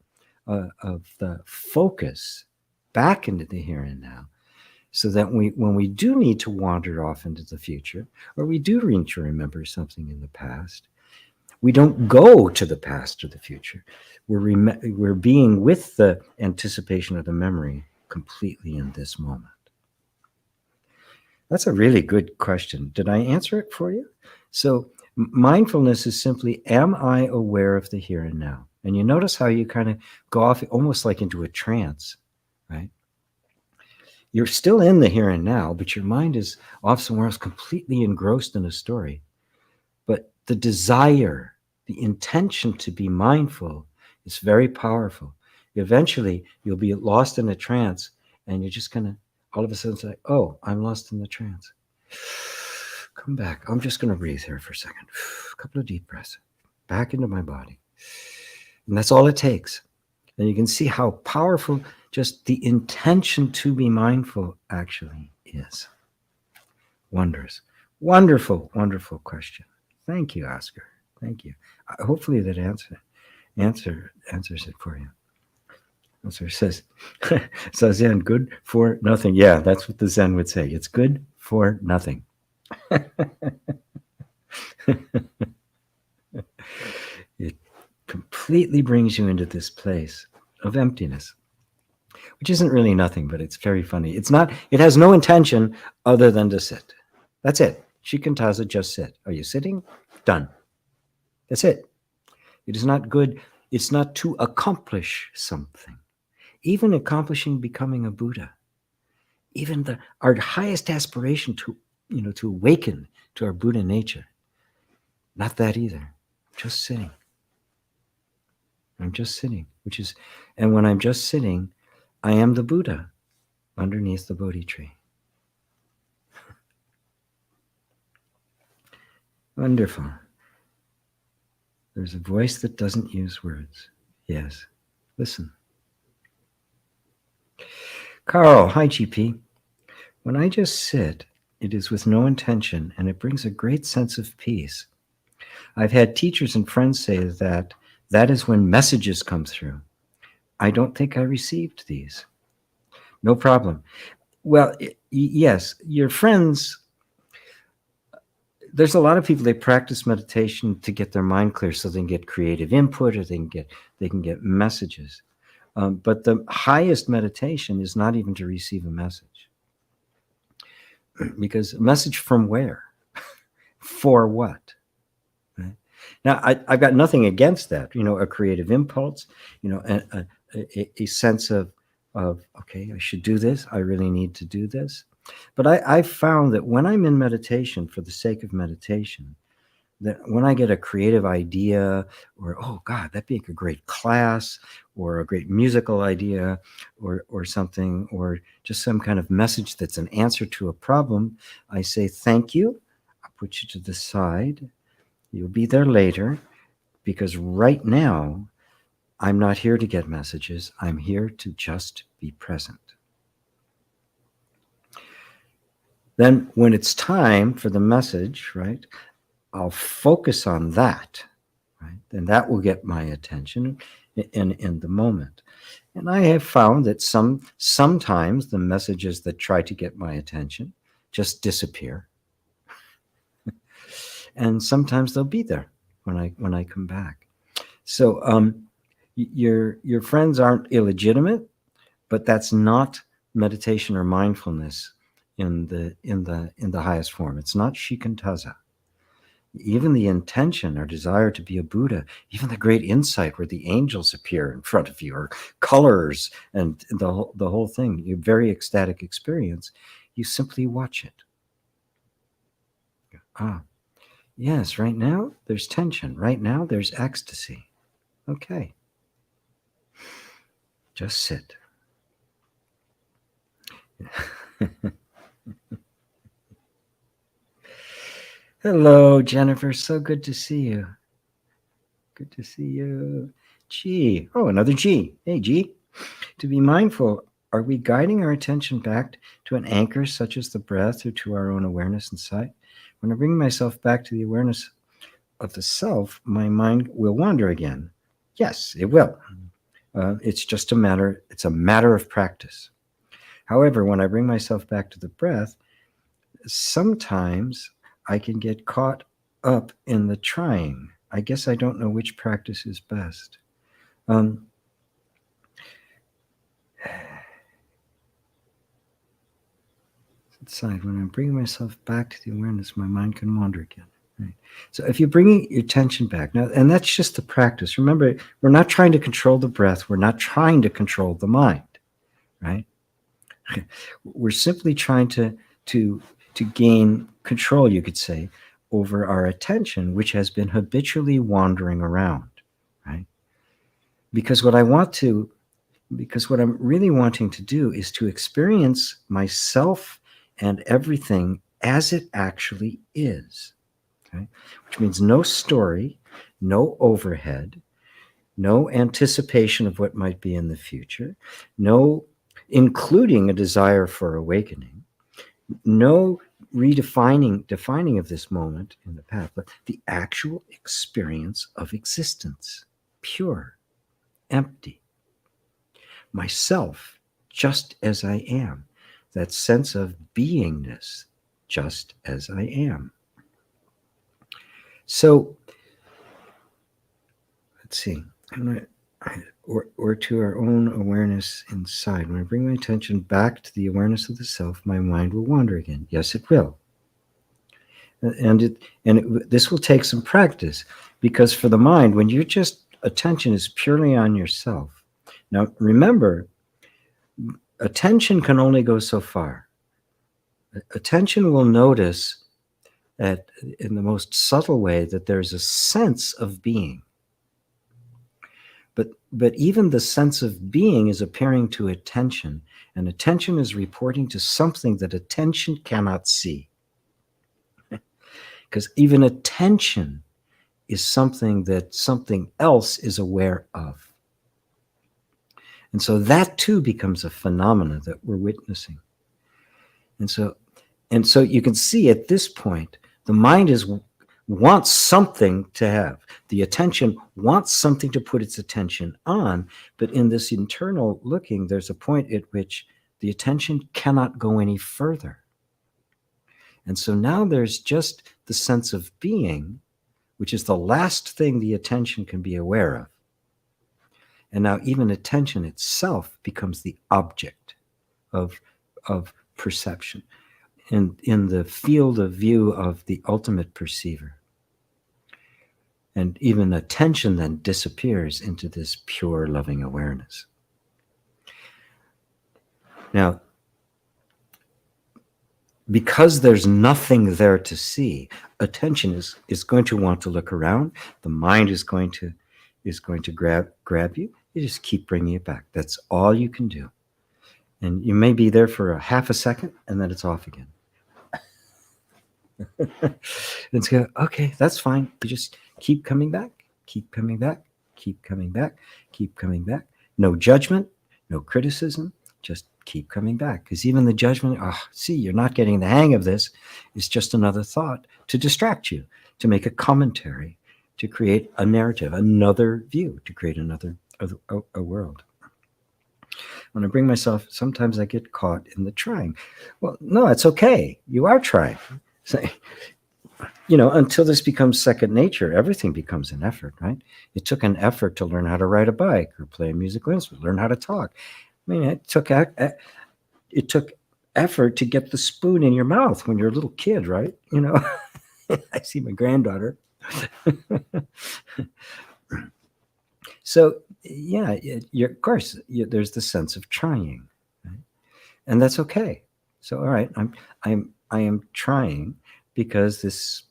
focus back into the here and now, so that when we do need to wander off into the future, or we do need to remember something in the past, we don't go to the past or the future. We're being with the anticipation of the memory completely in this moment. That's a really good question. Did I answer it for you? So mindfulness is simply, am I aware of the here and now? And you notice how you kind of go off almost like into a trance, right? You're still in the here and now, but your mind is off somewhere else, completely engrossed in a story. But the desire, the intention to be mindful is very powerful. Eventually, you'll be lost in a trance, and you're just going to all of a sudden say, oh, I'm lost in the trance. Come back. I'm just going to breathe here for a second. A couple of deep breaths back into my body. And that's all it takes. And you can see how powerful just the intention to be mindful actually is. Wondrous. Wonderful, wonderful question. Thank you, Oscar. Thank you. Hopefully that answers it for you. So it says, so Zen, good for nothing. Yeah, that's what the Zen would say. It's good for nothing. It completely brings you into this place of emptiness, which isn't really nothing, but it's very funny. It has no intention other than to sit. That's it. Shikantaza, just sit. Are you sitting? Done. That's it. It is not good. It's not to accomplish something. Even accomplishing becoming a Buddha, even our highest aspiration to awaken to our Buddha nature, not that either. Just sitting. I'm just sitting, and when I'm just sitting, I am the Buddha underneath the Bodhi tree. Wonderful. There's a voice that doesn't use words. Yes. Listen. Carl, hi GP. When I just sit, it is with no intention, and it brings a great sense of peace. I've had teachers and friends say that is when messages come through. I don't think I received these. No problem. Well, yes, your friends, there's a lot of people, they practice meditation to get their mind clear so they can get creative input, or they can get messages. But the highest meditation is not even to receive a message. Because a message from where? For what? Right? Now, I've got nothing against that. A creative impulse, a sense of, okay, I should do this. I really need to do this. But I found that when I'm in meditation for the sake of meditation, that when I get a creative idea, or, oh God, that'd be a great class, or a great musical idea, or something, or just some kind of message that's an answer to a problem, I say, thank you. I'll put you to the side. You'll be there later, because right now, I'm not here to get messages. I'm here to just be present. Then when it's time for the message, right, I'll focus on that, right? And that will get my attention in the moment. And I have found that sometimes the messages that try to get my attention just disappear. And sometimes they'll be there when I come back. So your friends aren't illegitimate, but that's not meditation or mindfulness in the highest form. It's not shikantaza. even the intention or desire to be a Buddha, even the great insight where the angels appear in front of you, or colors and the whole thing, your very ecstatic experience, you simply watch it. Ah, yes, right now there's tension. Right now there's ecstasy. Okay. Just sit. Hello, Jennifer. So good to see you. Good to see you. G. Oh, another G. Hey, G. To be mindful, are we guiding our attention back to an anchor such as the breath or to our own awareness inside? When I bring myself back to the awareness of the self, my mind will wander again. Yes, it will. It's just a matter of practice. However, when I bring myself back to the breath, sometimes I can get caught up in the trying. I guess I don't know which practice is best. Inside, when I bring myself back to the awareness, my mind can wander again. Right? So if you bring your attention back now, and that's just the practice. Remember, we're not trying to control the breath. We're not trying to control the mind, right? We're simply trying to gain control, you could say, over our attention, which has been habitually wandering around, right? Because what I'm really wanting to do is to experience myself and everything as it actually is, okay? Which means no story, no overhead, no anticipation of what might be in the future, no including a desire for awakening, no defining of this moment in the path, but the actual experience of existence, pure, empty, myself just as I am, that sense of beingness just as I am. So let's see, or to our own awareness inside. When I bring my attention back to the awareness of the self, my mind will wander again. Yes, it will. This will take some practice, because for the mind, when your just attention is purely on yourself. Now, remember, attention can only go so far. Attention will notice that in the most subtle way that there's a sense of being. But even the sense of being is appearing to attention, and attention is reporting to something that attention cannot see. Because even attention is something that something else is aware of. And so that too becomes a phenomena that we're witnessing. And so you can see at this point, the mind wants something to have. The attention wants something to put its attention on, but in this internal looking, there's a point at which the attention cannot go any further. And so now there's just the sense of being, which is the last thing the attention can be aware of. And now even attention itself becomes the object of perception, in the field of view of the ultimate perceiver. And even attention then disappears into this pure loving awareness. Now, because there's nothing there to see, attention is going to want to look around. The mind is going to grab you. You just keep bringing it back. That's all you can do. And you may be there for a half a second, and then it's off again. It's go, okay, that's fine. You just keep coming back, keep coming back, keep coming back, keep coming back. No judgment, no criticism, just keep coming back. Because even the judgment, see, you're not getting the hang of this, is just another thought to distract you, to make a commentary, to create a narrative, another view, to create another a world. When I bring myself, sometimes I get caught in the trying. Well, no, it's okay. You are trying. So, until this becomes second nature, everything becomes an effort, right? It took an effort to learn how to ride a bike or play a musical instrument, learn how to talk. I mean, it took effort to get the spoon in your mouth when you're a little kid, right? I see my granddaughter. So yeah, of course, there's the sense of trying, right? And that's okay. So all right, I am trying because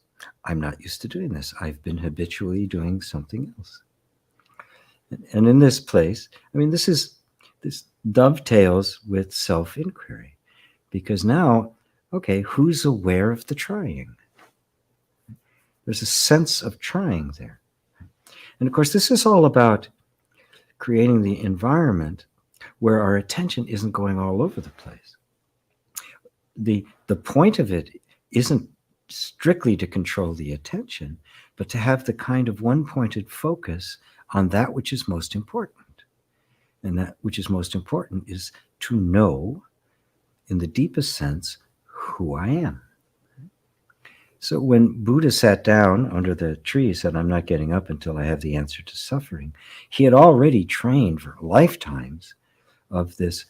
I'm not used to doing this. I've been habitually doing something else. And in this place, I mean, this dovetails with self-inquiry, because now, okay, who's aware of the trying? There's a sense of trying there. And of course, this is all about creating the environment where our attention isn't going all over the place. The point of it isn't strictly to control the attention, but to have the kind of one-pointed focus on that which is most important. And that which is most important is to know, in the deepest sense, who I am. So when Buddha sat down under the tree, he said, I'm not getting up until I have the answer to suffering. He had already trained for lifetimes of this.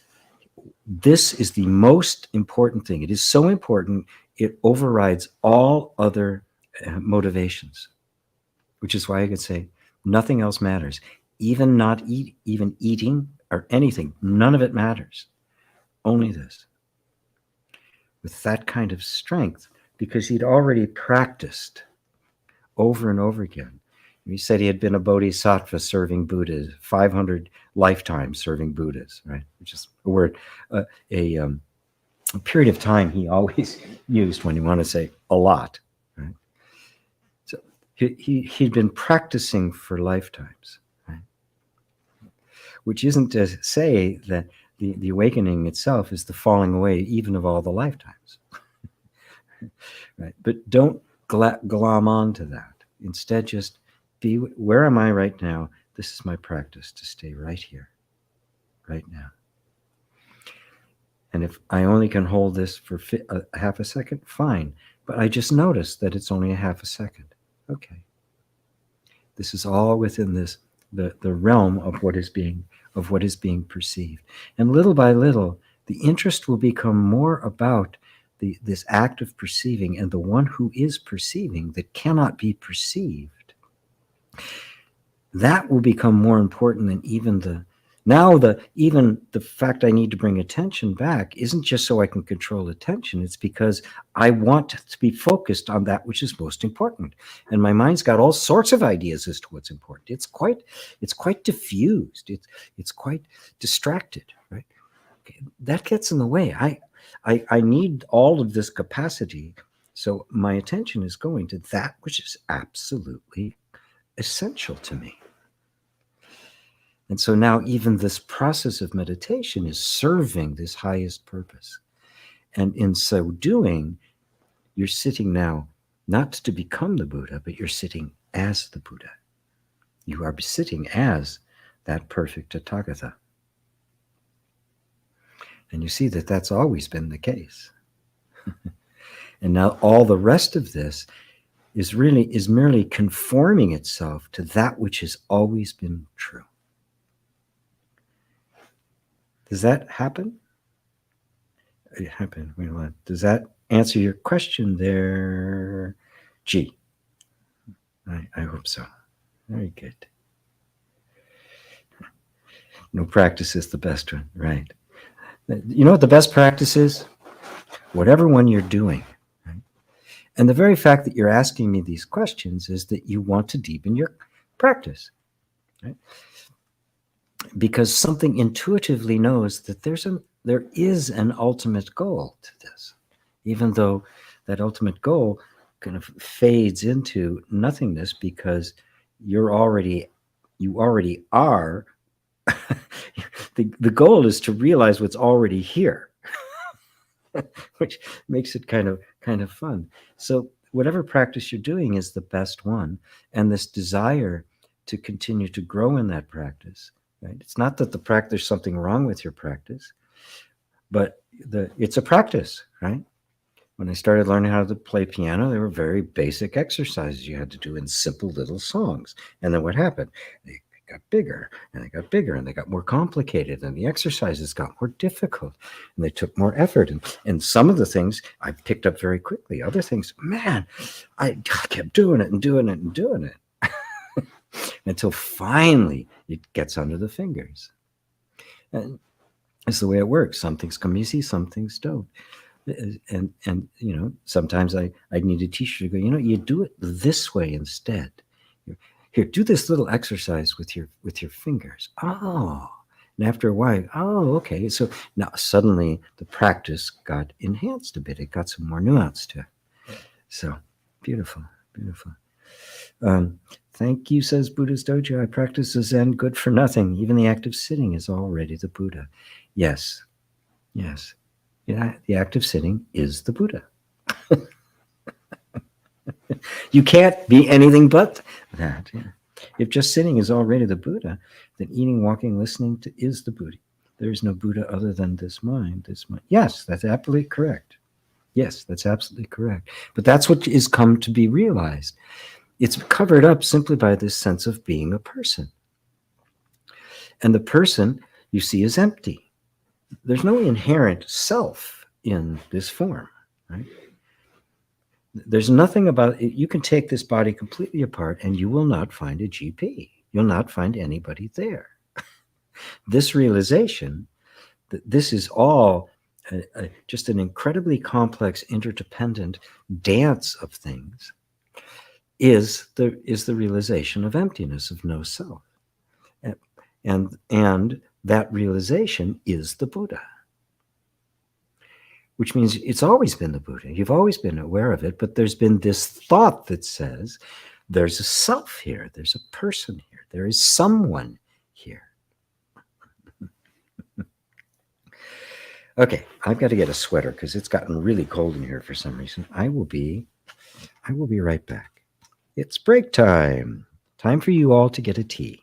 This is the most important thing. It is so important, it overrides all other motivations, which is why I could say nothing else matters. Even eating or anything, none of it matters. Only this. With that kind of strength, because he'd already practiced over and over again. He said he had been a bodhisattva serving Buddhas, 500 lifetimes serving Buddhas, right? Which is a word, a period of time he always used when you want to say a lot, right? So he'd been practicing for lifetimes, right? Which isn't to say that the awakening itself is the falling away even of all the lifetimes, right? But don't glom on to that. Instead, just be, where am I right now? This is my practice to stay right here, right now. And if I only can hold this for a half a second, fine. But I just noticed that it's only a half a second. Okay. This is all within the realm of what is being perceived. And little by little, the interest will become more about this act of perceiving and the one who is perceiving that cannot be perceived. That will become more important than even the fact I need to bring attention back isn't just so I can control attention. It's because I want to be focused on that which is most important. And my mind's got all sorts of ideas as to what's important. It's quite diffused. It's quite distracted, right? Okay, that gets in the way. I need all of this capacity. So my attention is going to that which is absolutely essential to me. And so now even this process of meditation is serving this highest purpose. And in so doing, you're sitting now not to become the Buddha, but you're sitting as the Buddha. You are sitting as that perfect Tathagata. And you see that that's always been the case. And now all the rest of this is merely conforming itself to that which has always been true. Does that happen? It happened. Wait a minute. Does that answer your question there? G. I hope so. Very good. No practice is the best one, right? You know what the best practice is? Whatever one you're doing. Right? And the very fact that you're asking me these questions is that you want to deepen your practice. Right? Because something intuitively knows that there is an ultimate goal to this, even though that ultimate goal kind of fades into nothingness because you already are. The goal is to realize what's already here, which makes it kind of fun. So whatever practice you're doing is the best one, and this desire to continue to grow in that practice. Right? It's not that there's something wrong with your practice, but it's a practice, right? When I started learning how to play piano, there were very basic exercises you had to do in simple little songs. And then what happened? They got bigger and they got bigger and they got more complicated and the exercises got more difficult and they took more effort. And some of the things I picked up very quickly. Other things, man, I kept doing it and doing it and doing it until finally it gets under the fingers. And it's the way it works. Some things come easy, some things don't. And you know, sometimes I need a teacher to go, you know, you do it this way instead. Here, do this little exercise with your fingers. Oh, and after a while, oh, okay. So now suddenly the practice got enhanced a bit. It got some more nuance to it. So beautiful, beautiful. Thank you, says Buddha's Dojo. I practice the Zen good for nothing. Even the act of sitting is already the Buddha. Yes, yes. Yeah, the act of sitting is the Buddha. You can't be anything but that. Yeah. If just sitting is already the Buddha, then eating, walking, listening to is the Buddha. There is no Buddha other than this mind. This mind. Yes, that's absolutely correct. Yes, that's absolutely correct. But that's what is come to be realized. It's covered up simply by this sense of being a person. And the person you see is empty. There's no inherent self in this form, right? There's nothing about it. You can take this body completely apart and you will not find a GP. You'll not find anybody there. This realization that this is all just an incredibly complex, interdependent dance of things is the realization of emptiness, of no self. And that realization is the Buddha. Which means it's always been the Buddha. You've always been aware of it, but there's been this thought that says there's a self here, there's a person here, there is someone here. Okay, I've got to get a sweater because it's gotten really cold in here for some reason. I will be right back. It's break time. Time for you all to get a tea.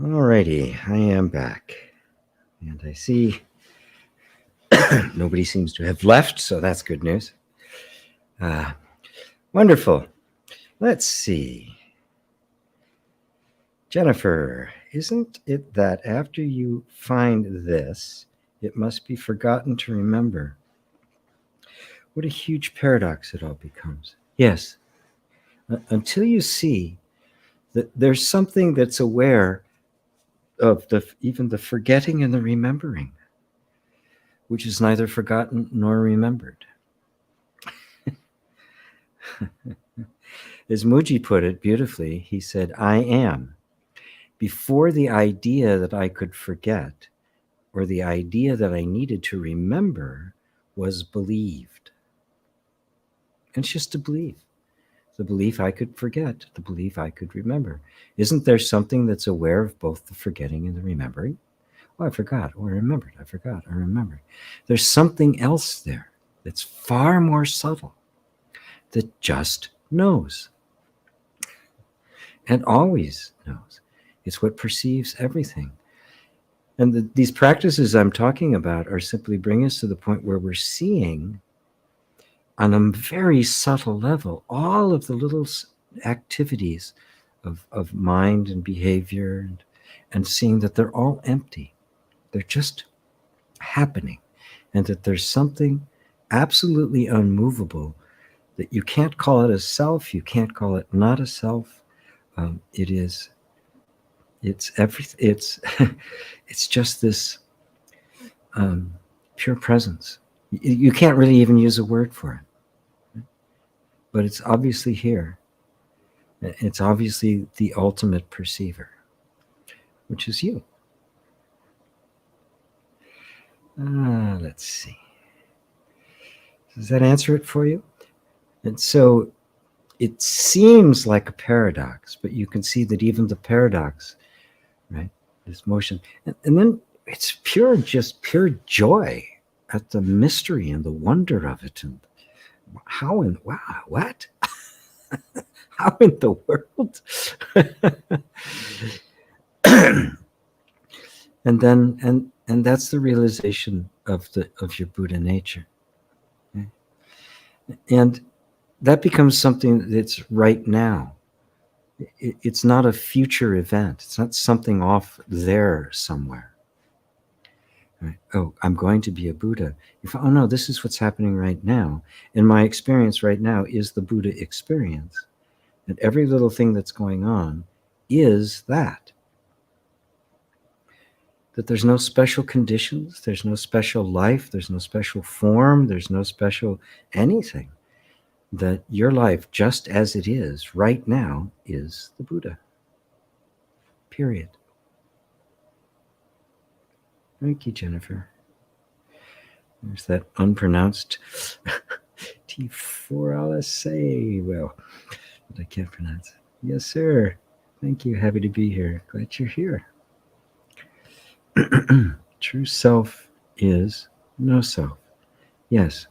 Alrighty, I am back. And I see nobody seems to have left, so that's good news. Wonderful. Let's see. Jennifer, isn't it that after you find this, it must be forgotten to remember? What a huge paradox it all becomes. Yes, until you see that there's something that's aware of even the forgetting and the remembering, which is neither forgotten nor remembered. As Muji put it beautifully, he said, I am. Before the idea that I could forget or the idea that I needed to remember was believed. And it's just a belief. The belief I could forget, the belief I could remember. Isn't there something that's aware of both the forgetting and the remembering? Oh, I forgot. Oh, I remembered. I forgot. I remembered. There's something else there that's far more subtle that just knows and always knows. It's what perceives everything. And these practices I'm talking about are simply bringing us to the point where we're seeing on a very subtle level all of the little activities of mind and behavior and seeing that they're all empty. They're just happening, and that there's something absolutely unmovable that you can't call it a self, you can't call it not a self. It's everything. It's just this pure presence. You can't really even use a word for it, but it's obviously here. It's obviously the ultimate perceiver, which is you. Let's see. Does that answer it for you? And so it seems like a paradox, but you can see that even the paradox, right, this motion, and then it's just pure joy at the mystery and the wonder of it. And how in, wow, what? How in the world? and that's the realization of your Buddha nature. Okay? And that becomes something that's right now. It's not a future event. It's not something off there somewhere. Right? Oh, I'm going to be a Buddha. Oh no, this is what's happening right now. And my experience right now is the Buddha experience. And every little thing that's going on is that. That there's no special conditions, there's no special life, there's no special form, there's no special anything. That your life, just as it is right now, is the Buddha. Period. Thank you, Jennifer. There's that unpronounced T4LSA. Well, but I can't pronounce it. Yes, sir. Thank you. Happy to be here. Glad you're here. True self is no self. Yes.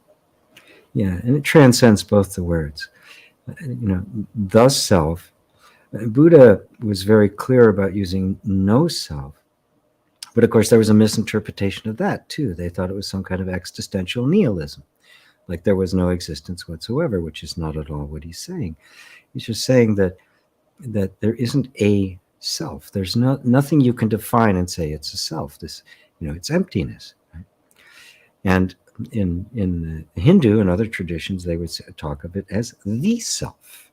Yeah, and it transcends both the words. The self. Buddha was very clear about using no self. But of course, there was a misinterpretation of that too. They thought it was some kind of existential nihilism, like there was no existence whatsoever, which is not at all what he's saying. He's just saying that there isn't a self. There's nothing you can define and say it's a self. It's emptiness. Right? And in the Hindu and other traditions, they would talk of it as the self.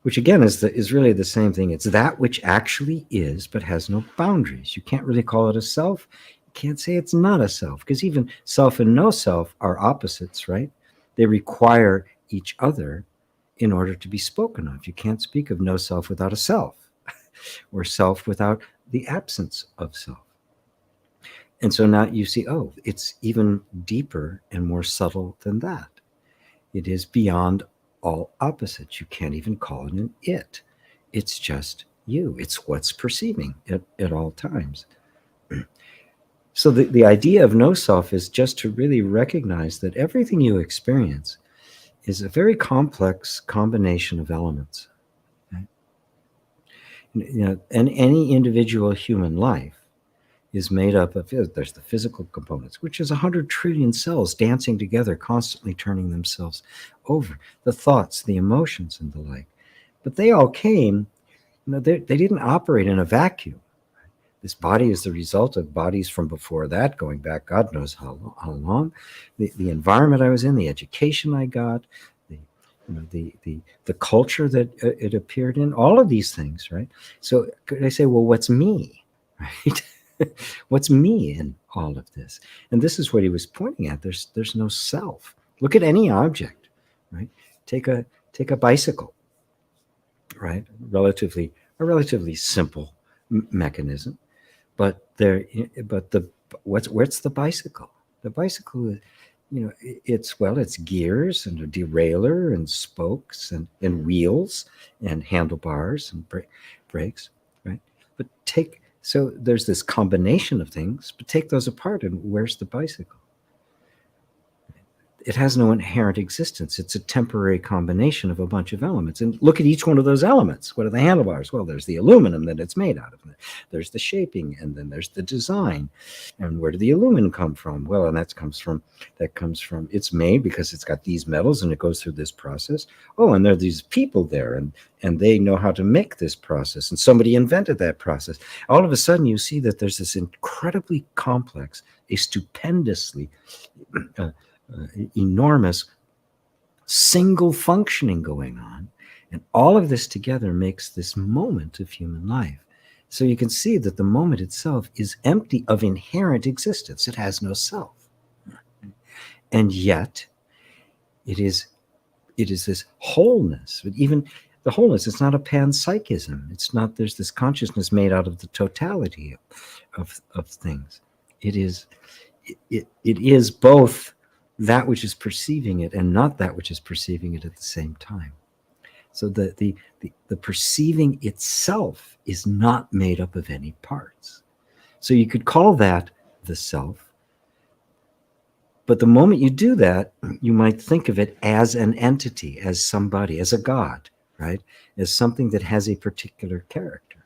Which again is really the same thing. It's that which actually is, but has no boundaries. You can't really call it a self. You can't say it's not a self, because even self and no self are opposites, right? They require each other in order to be spoken of. You can't speak of no self without a self, or self without the absence of self. And so now you see, oh, it's even deeper and more subtle than that. It is beyond all opposites. You can't even call it an it. It's just you. It's what's perceiving at all times. So the idea of no self is just to really recognize that everything you experience is a very complex combination of elements. Right? and any individual human life is made up of, there's the physical components, which is 100 trillion cells dancing together, constantly turning themselves over, the thoughts, the emotions, and the like. But they all came, they didn't operate in a vacuum. This body is the result of bodies from before that, going back God knows how long. The environment I was in, the education I got, the culture that it appeared in, all of these things, right? So could I say, well, what's me, right? What's me in all of this? And this is what he was pointing at. There's no self. Look at any object, right? Take a bicycle, right? A relatively simple mechanism, but what's the bicycle? The bicycle is, it's gears and a derailleur and spokes and wheels and handlebars and brakes, right? But so there's this combination of things, but take those apart and where's the bicycle? It has no inherent existence. It's a temporary combination of a bunch of elements. And look at each one of those elements. What are the handlebars? Well, there's the aluminum that it's made out of. There's the shaping, and then there's the design. And where did the aluminum come from? Well, and that comes from it's made because it's got these metals and it goes through this process. Oh, and there are these people there, and they know how to make this process. And somebody invented that process. All of a sudden, you see that there's this incredibly complex, a stupendously enormous single functioning going on, and all of this together makes this moment of human life. So you can see that the moment itself is empty of inherent existence. It has no self, and yet it is this wholeness. But even the wholeness, it's not a panpsychism. It's not, there's this consciousness made out of the totality of things. It is both that which is perceiving it and not that which is perceiving it at the same time. So the perceiving itself is not made up of any parts. So you could call that the self. But the moment you do that, you might think of it as an entity, as somebody, as a God, right? As something that has a particular character.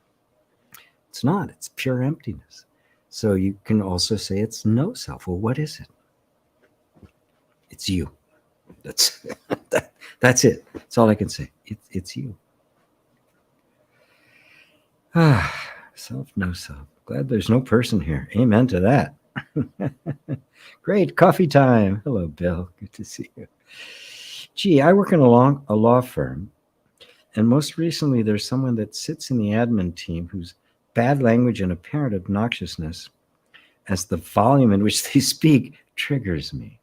It's not. It's pure emptiness. So you can also say it's no self. Well, what is it? It's you. That's it. That's all I can say. It's you. Self, no self. Glad there's no person here. Amen to that. Great. Coffee time. Hello, Bill. Good to see you. Gee, I work in a law firm, and most recently there's someone that sits in the admin team whose bad language and apparent obnoxiousness, as the volume in which they speak, triggers me.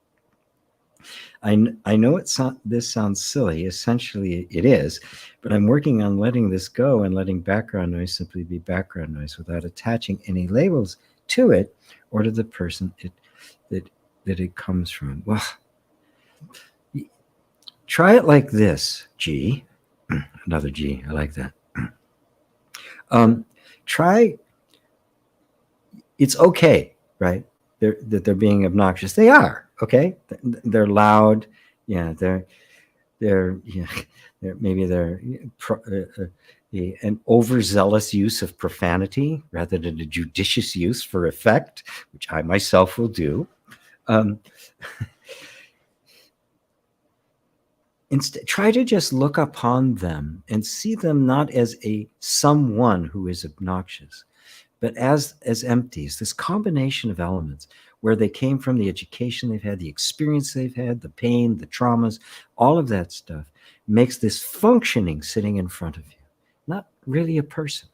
I know this sounds silly. Essentially, it is, but I'm working on letting this go and letting background noise simply be background noise without attaching any labels to it or to the person that it comes from. Well, try it like this, G. Another G. I like that. Try. It's okay, right? That they're being obnoxious. They are. Okay, they're loud. Yeah, they're an overzealous use of profanity rather than a judicious use for effect, which I myself will do. Instead, try to just look upon them and see them not as someone who is obnoxious, but as empties, this combination of elements where they came from, the education they've had, the experience they've had, the pain, the traumas, all of that stuff makes this functioning sitting in front of you. Not really a person,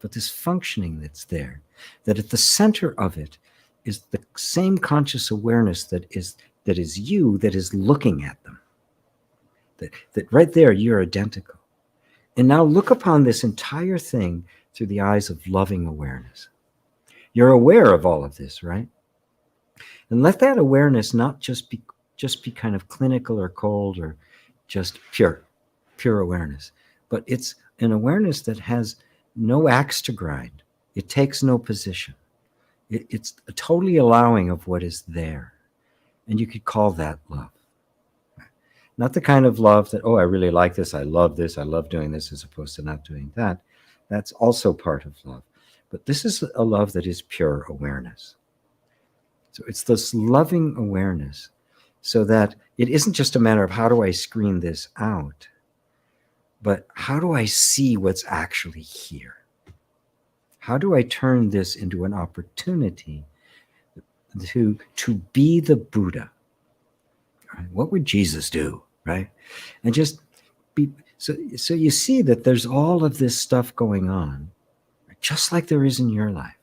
but this functioning that's there, that at the center of it is the same conscious awareness that is you, that is looking at them. That right there, you're identical. And now look upon this entire thing through the eyes of loving awareness. You're aware of all of this, right? And let that awareness not just be kind of clinical or cold or just pure awareness, but it's an awareness that has no axe to grind. It takes no position. It's a totally allowing of what is there. And you could call that love. Not the kind of love that, oh, I really like this, I love doing this, as opposed to not doing that. That's also part of love. But this is a love that is pure awareness. So it's this loving awareness, so that it isn't just a matter of how do I screen this out, but how do I see what's actually here? How do I turn this into an opportunity to be the Buddha? Right? What would Jesus do, right? And just be so you see that there's all of this stuff going on, just like there is in your life.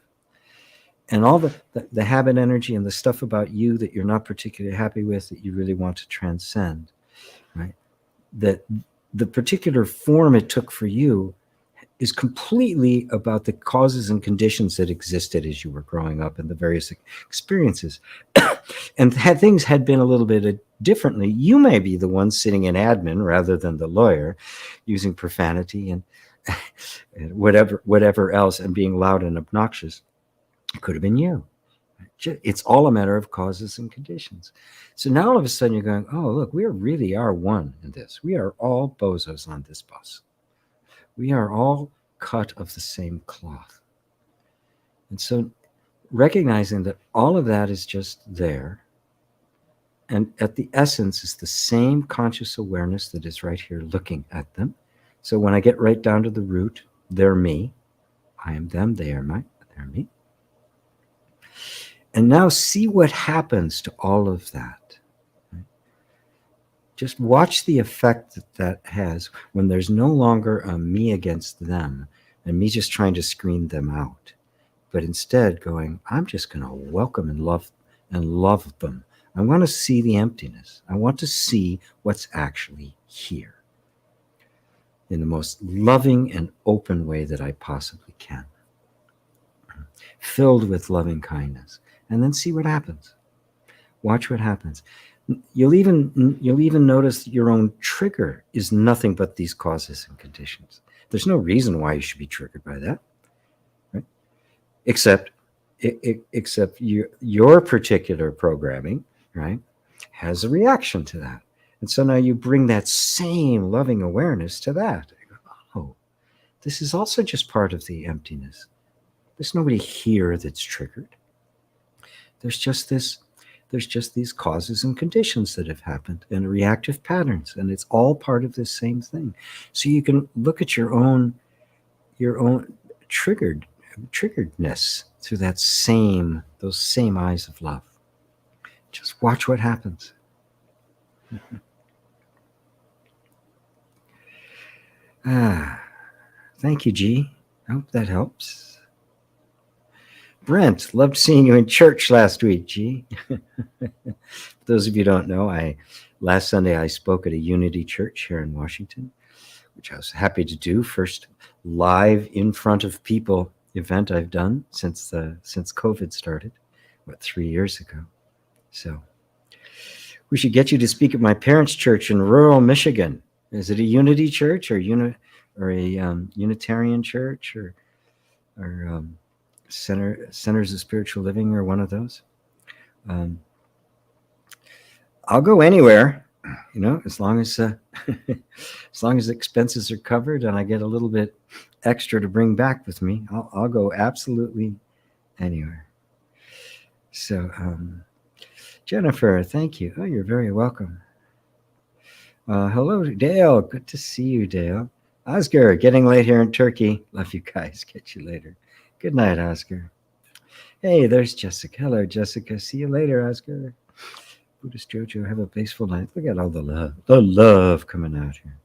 And all the habit energy and the stuff about you that you're not particularly happy with, that you really want to transcend, right? That the particular form it took for you is completely about the causes and conditions that existed as you were growing up and the various experiences. And had things had been a little bit differently, you may be the one sitting in admin rather than the lawyer, using profanity and whatever else, and being loud and obnoxious. It could have been you. It's all a matter of causes and conditions. So now all of a sudden you're going, oh, look, we really are one in this. We are all bozos on this bus. We are all cut of the same cloth. And so recognizing that all of that is just there, and at the essence is the same conscious awareness that is right here looking at them. So when I get right down to the root, they're me. I am them, they're me. And now see what happens to all of that. Just watch the effect that has when there's no longer a me against them and me just trying to screen them out, but instead going, I'm just going to welcome and love them. I want to see the emptiness. I want to see what's actually here in the most loving and open way that I possibly can, filled with loving kindness. And then see what happens. Watch what happens. You'll even notice that your own trigger is nothing but these causes and conditions. There's no reason why you should be triggered by that, right? Except your particular programming, right, has a reaction to that. And so now you bring that same loving awareness to that. Oh, this is also just part of the emptiness. There's nobody here that's triggered. There's just these causes and conditions that have happened and reactive patterns, and it's all part of this same thing. So you can look at your own triggeredness through those same eyes of love. Just watch what happens. Thank you, G. I hope that helps. Brent, loved seeing you in church last week, G. For those of you who don't know, last Sunday I spoke at a Unity church here in Washington, which I was happy to do. First live in front of people event I've done since COVID started, 3 years ago. So we should get you to speak at my parents' church in rural Michigan. Is it a Unity church or a Unitarian church or Centers of Spiritual Living, or one of those? I'll go anywhere, as long as expenses are covered and I get a little bit extra to bring back with me. I'll go absolutely anywhere. So, Jennifer, thank you. Oh, you're very welcome. Hello, Dale. Good to see you, Dale. Oscar, getting late here in Turkey. Love you guys. Catch you later. Good night, Oscar. Hey, there's Jessica. Hello, Jessica. See you later, Oscar. Buddhist Jojo, have a peaceful night. Look at all the love coming out here.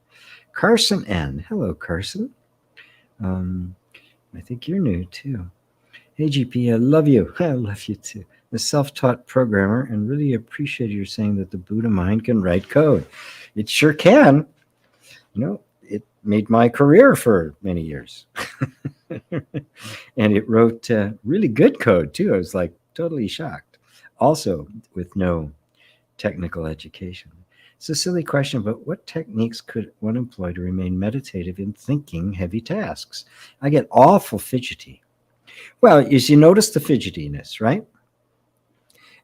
Carson N. Hello, Carson. I think you're new too. Hey, GP, I love you. I love you too. A self-taught programmer, and really appreciate your saying that the Buddha mind can write code. It sure can. It made my career for many years. And it wrote really good code too. I was like totally shocked. Also with no technical education. It's a silly question, but what techniques could one employ to remain meditative in thinking heavy tasks? I get awful fidgety. Well, as you notice the fidgetiness, right?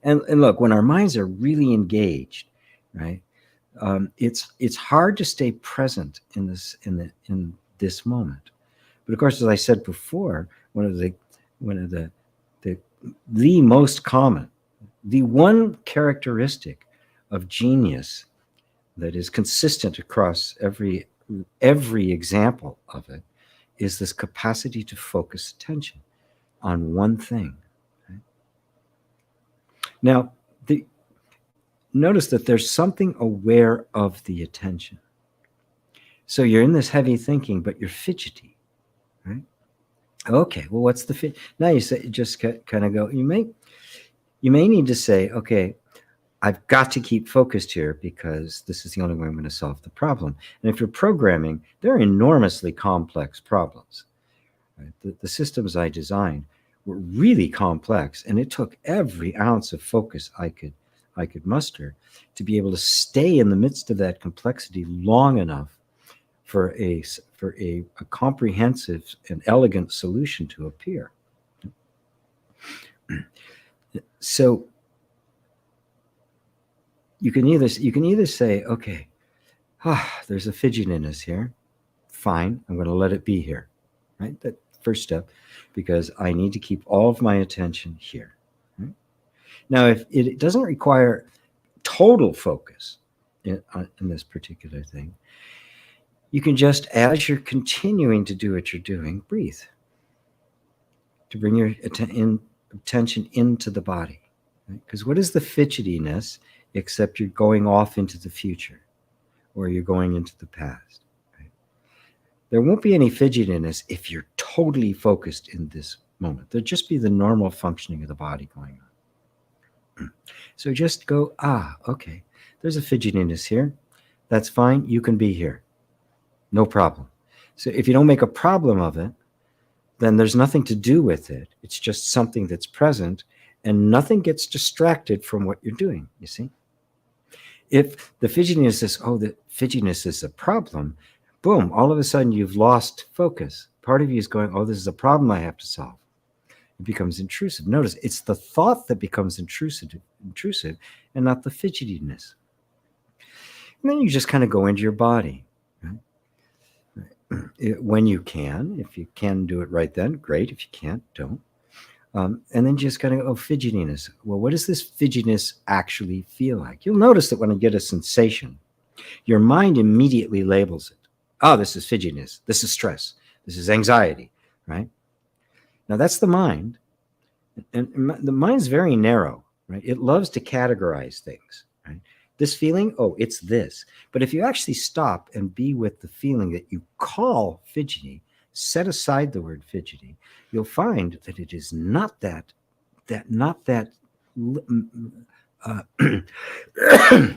And look, when our minds are really engaged, right? It's hard to stay present in this moment. But of course, as I said before, one of the most common, the one characteristic of genius that is consistent across every example of it is this capacity to focus attention on one thing. Right? Now, notice that there's something aware of the attention. So you're in this heavy thinking, but you're fidgety, right? Okay, well, what's the fit? Now you say, just kind of go. You may need to say, okay, I've got to keep focused here because this is the only way I'm going to solve the problem. And if you're programming, they're enormously complex problems. Right? The systems I designed were really complex, and it took every ounce of focus I could muster to be able to stay in the midst of that complexity long enough for a comprehensive and elegant solution to appear. So you can either say, okay, there's a fidgetiness here. Fine, I'm going to let it be here. Right? That first step, because I need to keep all of my attention here. Right? Now, if it doesn't require total focus in this particular thing, you can just, as you're continuing to do what you're doing, breathe to bring your attention into the body. Because what is the fidgetiness except you're going off into the future or you're going into the past? Right? There won't be any fidgetiness if you're totally focused in this moment. There'll just be the normal functioning of the body going on. So just go, okay, there's a fidgetiness here. That's fine. You can be here. No problem. So if you don't make a problem of it, then there's nothing to do with it. It's just something that's present, and nothing gets distracted from what you're doing, you see? If the fidgetiness is, the fidgetiness is a problem, boom, all of a sudden you've lost focus. Part of you is going, this is a problem I have to solve. It becomes intrusive. Notice, it's the thought that becomes intrusive and not the fidgetiness. And then you just kind of go into your body. Right? When you can. If you can do it right then, great. If you can't, don't. And then just kind of, fidgetiness. Well, what does this fidgetiness actually feel like? You'll notice that when you get a sensation, your mind immediately labels it. This is fidgetiness. This is stress. This is anxiety, right? Now, that's the mind. And the mind's very narrow, right? It loves to categorize things, right? This feeling, it's this. But if you actually stop and be with the feeling that you call fidgety, set aside the word fidgety, you'll find that it is not that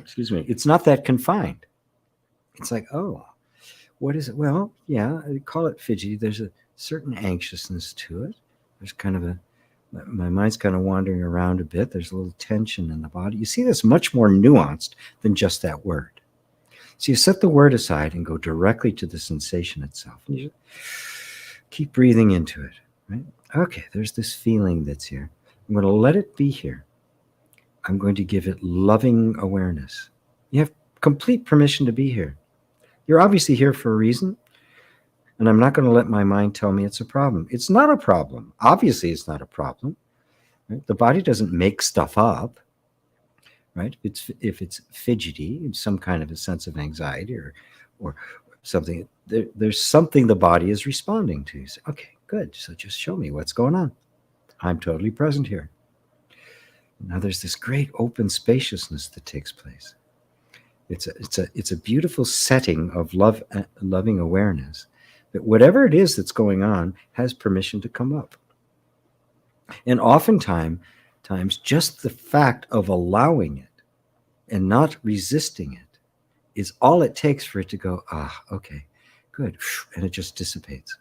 excuse me, it's not that confined. It's like, what is it? Well, yeah, I call it fidgety. There's a certain anxiousness to it. There's kind of my mind's kind of wandering around a bit. There's a little tension in the body. You see, that's much more nuanced than just that word. So you set the word aside and go directly to the sensation itself. And you keep breathing into it, right? Okay, there's this feeling that's here. I'm going to let it be here. I'm going to give it loving awareness. You have complete permission to be here. You're obviously here for a reason. And I'm not going to let my mind tell me it's a problem. It's not a problem. Obviously, it's not a problem. Right? The body doesn't make stuff up. Right? If it's fidgety, it's some kind of a sense of anxiety or something. There's something the body is responding to. You say, okay, good. So just show me what's going on. I'm totally present here. Now there's this great open spaciousness that takes place. It's a beautiful setting of loving awareness. That whatever it is that's going on has permission to come up. And oftentimes, just the fact of allowing it and not resisting it is all it takes for it to go, okay, good. And it just dissipates.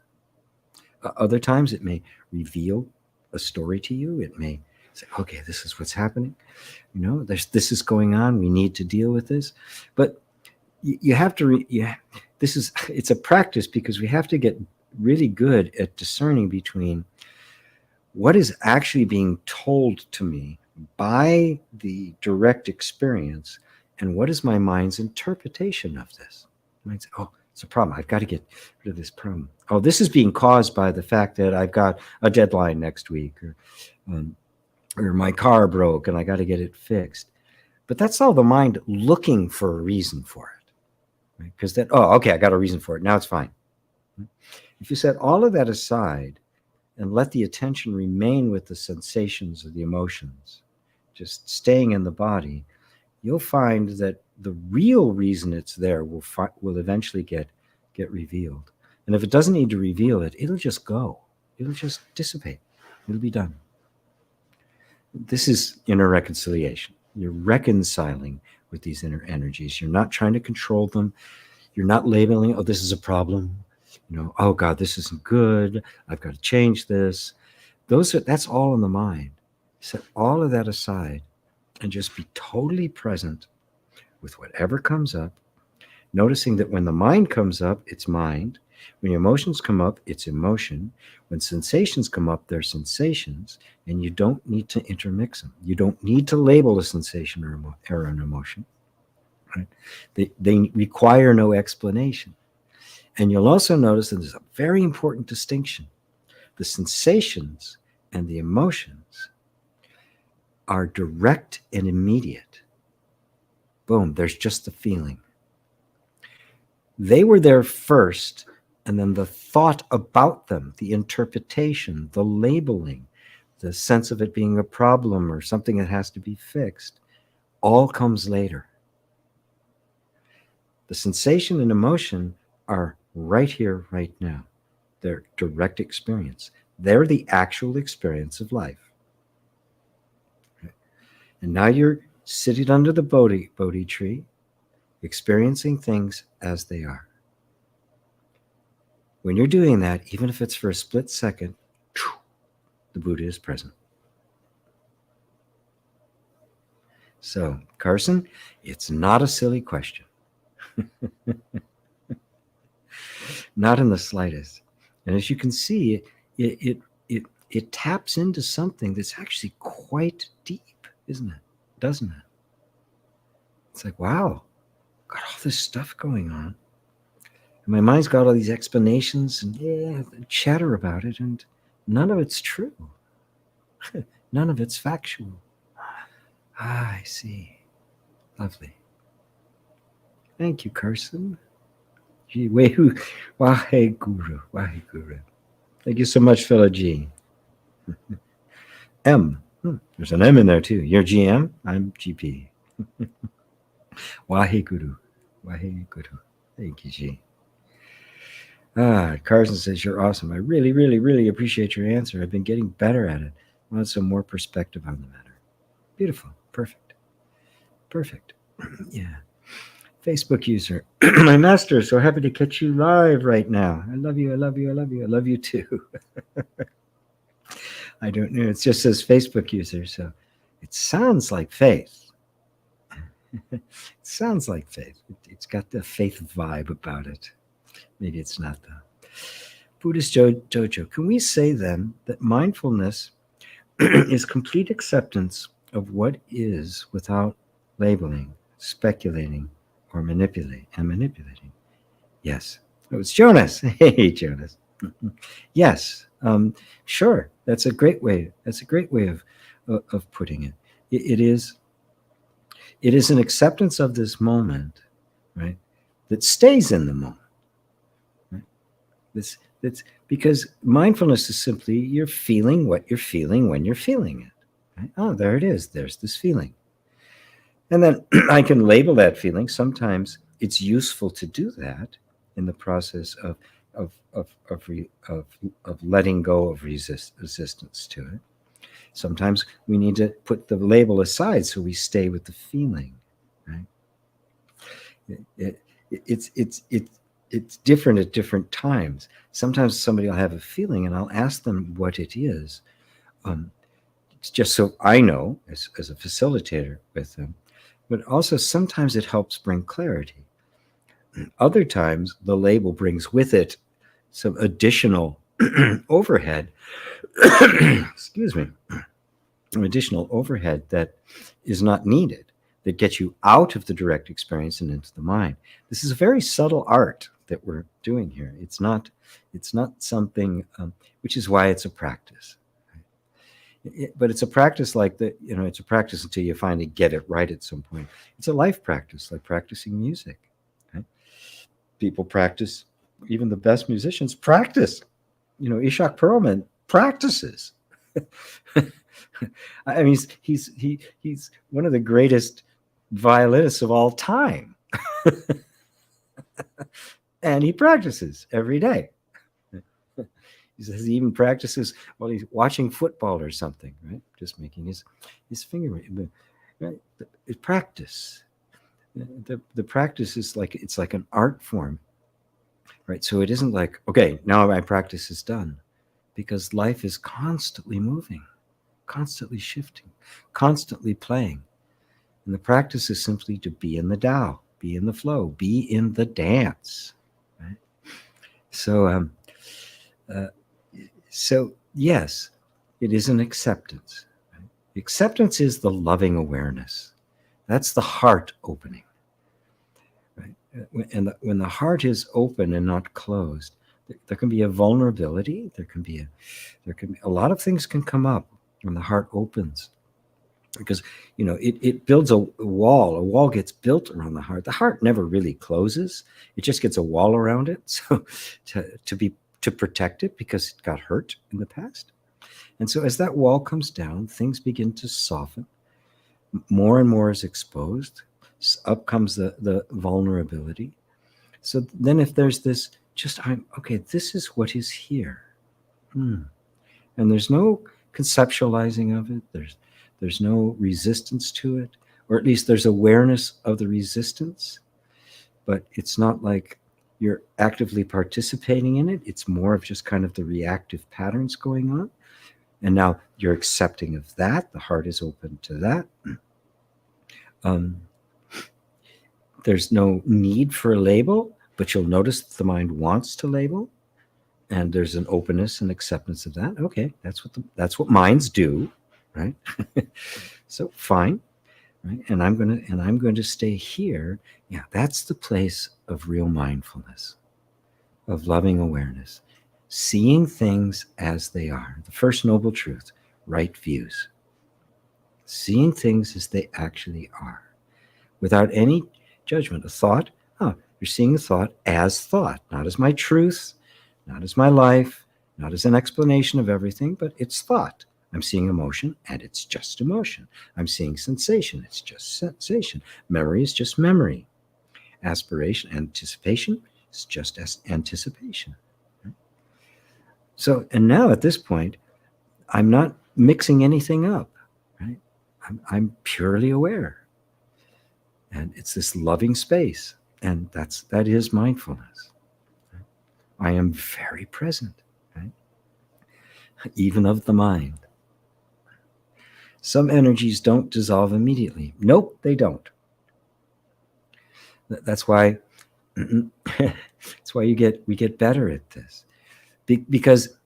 Other times it may reveal a story to you. It may say, okay, this is what's happening. This is going on. We need to deal with this. But you have to, it's a practice because we have to get really good at discerning between what is actually being told to me by the direct experience and what is my mind's interpretation of this. I might say, It's a problem. I've got to get rid of this problem. Oh, this is being caused by the fact that I've got a deadline next week, or my car broke and I got to get it fixed. But that's all the mind looking for a reason for it. Because then, oh, okay, I got a reason for it. Now it's fine. If you set all of that aside and let the attention remain with the sensations or the emotions, just staying in the body, you'll find that the real reason it's there will eventually get revealed. And if it doesn't need to reveal it, it'll just go. It'll just dissipate. It'll be done. This is inner reconciliation. You're reconciling with these inner energies. You're not trying to control them. You're not labeling, oh, this is a problem. Oh God, this isn't good. I've got to change this. That's all in the mind. Set all of that aside and just be totally present with whatever comes up, noticing that when the mind comes up, it's mind. When your emotions come up, it's emotion. When sensations come up, they're sensations, and you don't need to intermix them. You don't need to label a sensation or an emotion. Right? They require no explanation. And you'll also notice that there's a very important distinction. The sensations and the emotions are direct and immediate. Boom, there's just the feeling. They were there first, and then the thought about them, the interpretation, the labeling, the sense of it being a problem or something that has to be fixed, all comes later. The sensation and emotion are right here, right now. They're direct experience. They're the actual experience of life. And now you're sitting under the Bodhi tree, experiencing things as they are. When you're doing that, even if it's for a split second, the Buddha is present. So, Carson, it's not a silly question. Not in the slightest. And as you can see, it taps into something that's actually quite deep, isn't it? Doesn't it? It's like, wow, got all this stuff going on. And my mind's got all these explanations and chatter about it, and none of it's true. None of it's factual. I see. Lovely. Thank you, Carson. Waheguru. Thank you so much, fellow G. M. There's an M in there too. You're GM, I'm GP. Waheguru. Thank you, G. Carson says, you're awesome. I really, really, really appreciate your answer. I've been getting better at it. I want some more perspective on the matter. Beautiful. Perfect. Yeah. Facebook user. My master, so happy to catch you live right now. I love you. I love you too. I don't know. It just says Facebook user, so it sounds like faith. It sounds like faith. It's got the faith vibe about it. Maybe it's not though. Buddhist Jojo, can we say then that mindfulness is complete acceptance of what is without labeling, speculating, or manipulating? Yes. Oh, it's Jonas. Hey, Jonas. Yes. Sure. That's a great way. That's a great way of putting it. It is an acceptance of this moment, right? That stays in the moment. Right? That's because mindfulness is simply you're feeling what you're feeling when you're feeling it. Right? Oh, there it is. There's this feeling. And then I can label that feeling. Sometimes it's useful to do that in the process of letting go of resistance to it. Sometimes we need to put the label aside so we stay with the feeling. Right? It's different at different times. Sometimes somebody will have a feeling, and I'll ask them what it is, just so I know as a facilitator with them. But also sometimes it helps bring clarity. Other times the label brings with it some additional overhead. Excuse me. Some additional overhead that is not needed. that gets you out of the direct experience and into the mind. This is a very subtle art that we're doing here. It's not something, which is why it's a practice. But it's a practice like that, it's a practice until you finally get it right at some point. It's a life practice, like practicing music. Right? People practice, even the best musicians practice. Ishak Perlman practices. I mean, he's one of the greatest violinists of all time. And he practices every day. He says he even practices while he's watching football or something, right? Just making his finger, right? It's practice. The practice is it's like an art form, right? So it isn't like, okay, now my practice is done, because life is constantly moving, constantly shifting, constantly playing. And the practice is simply to be in the Tao, be in the flow, be in the dance, right? So, so yes, it is an acceptance. Right? Acceptance is the loving awareness. That's the heart opening. Right? And when the heart is open and not closed, there can be a vulnerability. There can be a lot of things can come up when the heart opens, because it builds a wall. A wall gets built around the heart. The heart never really closes. It just gets a wall around it, so to protect it, because it got hurt in the past. And so as that wall comes down, things begin to soften. More and more is exposed. Up comes the vulnerability. So then if there's this, this is what is here. And there's no conceptualizing of it. There's no resistance to it, or at least there's awareness of the resistance, but it's not like you're actively participating in it. It's more of just kind of the reactive patterns going on. And now you're accepting of that. The heart is open to that. There's no need for a label, but you'll notice that the mind wants to label, and there's an openness and acceptance of that. Okay, that's what minds do, right? So fine, right? And I'm going to stay here. Yeah, that's the place of real mindfulness, of loving awareness, seeing things as they are. The first noble truth, right views. Seeing things as they actually are, without any judgment. A thought, you're seeing a thought, not as my truth, not as my life, not as an explanation of everything, but it's thought. I'm seeing emotion, and it's just emotion. I'm seeing sensation, it's just sensation. Memory is just memory. Aspiration, anticipation is just as anticipation. So, and now at this point, I'm not mixing anything up, right? I'm purely aware. And it's this loving space. And that is mindfulness. Right? I am very present, right? Even of the mind. Some energies don't dissolve immediately. Nope, they don't. That's why we get better at this. Because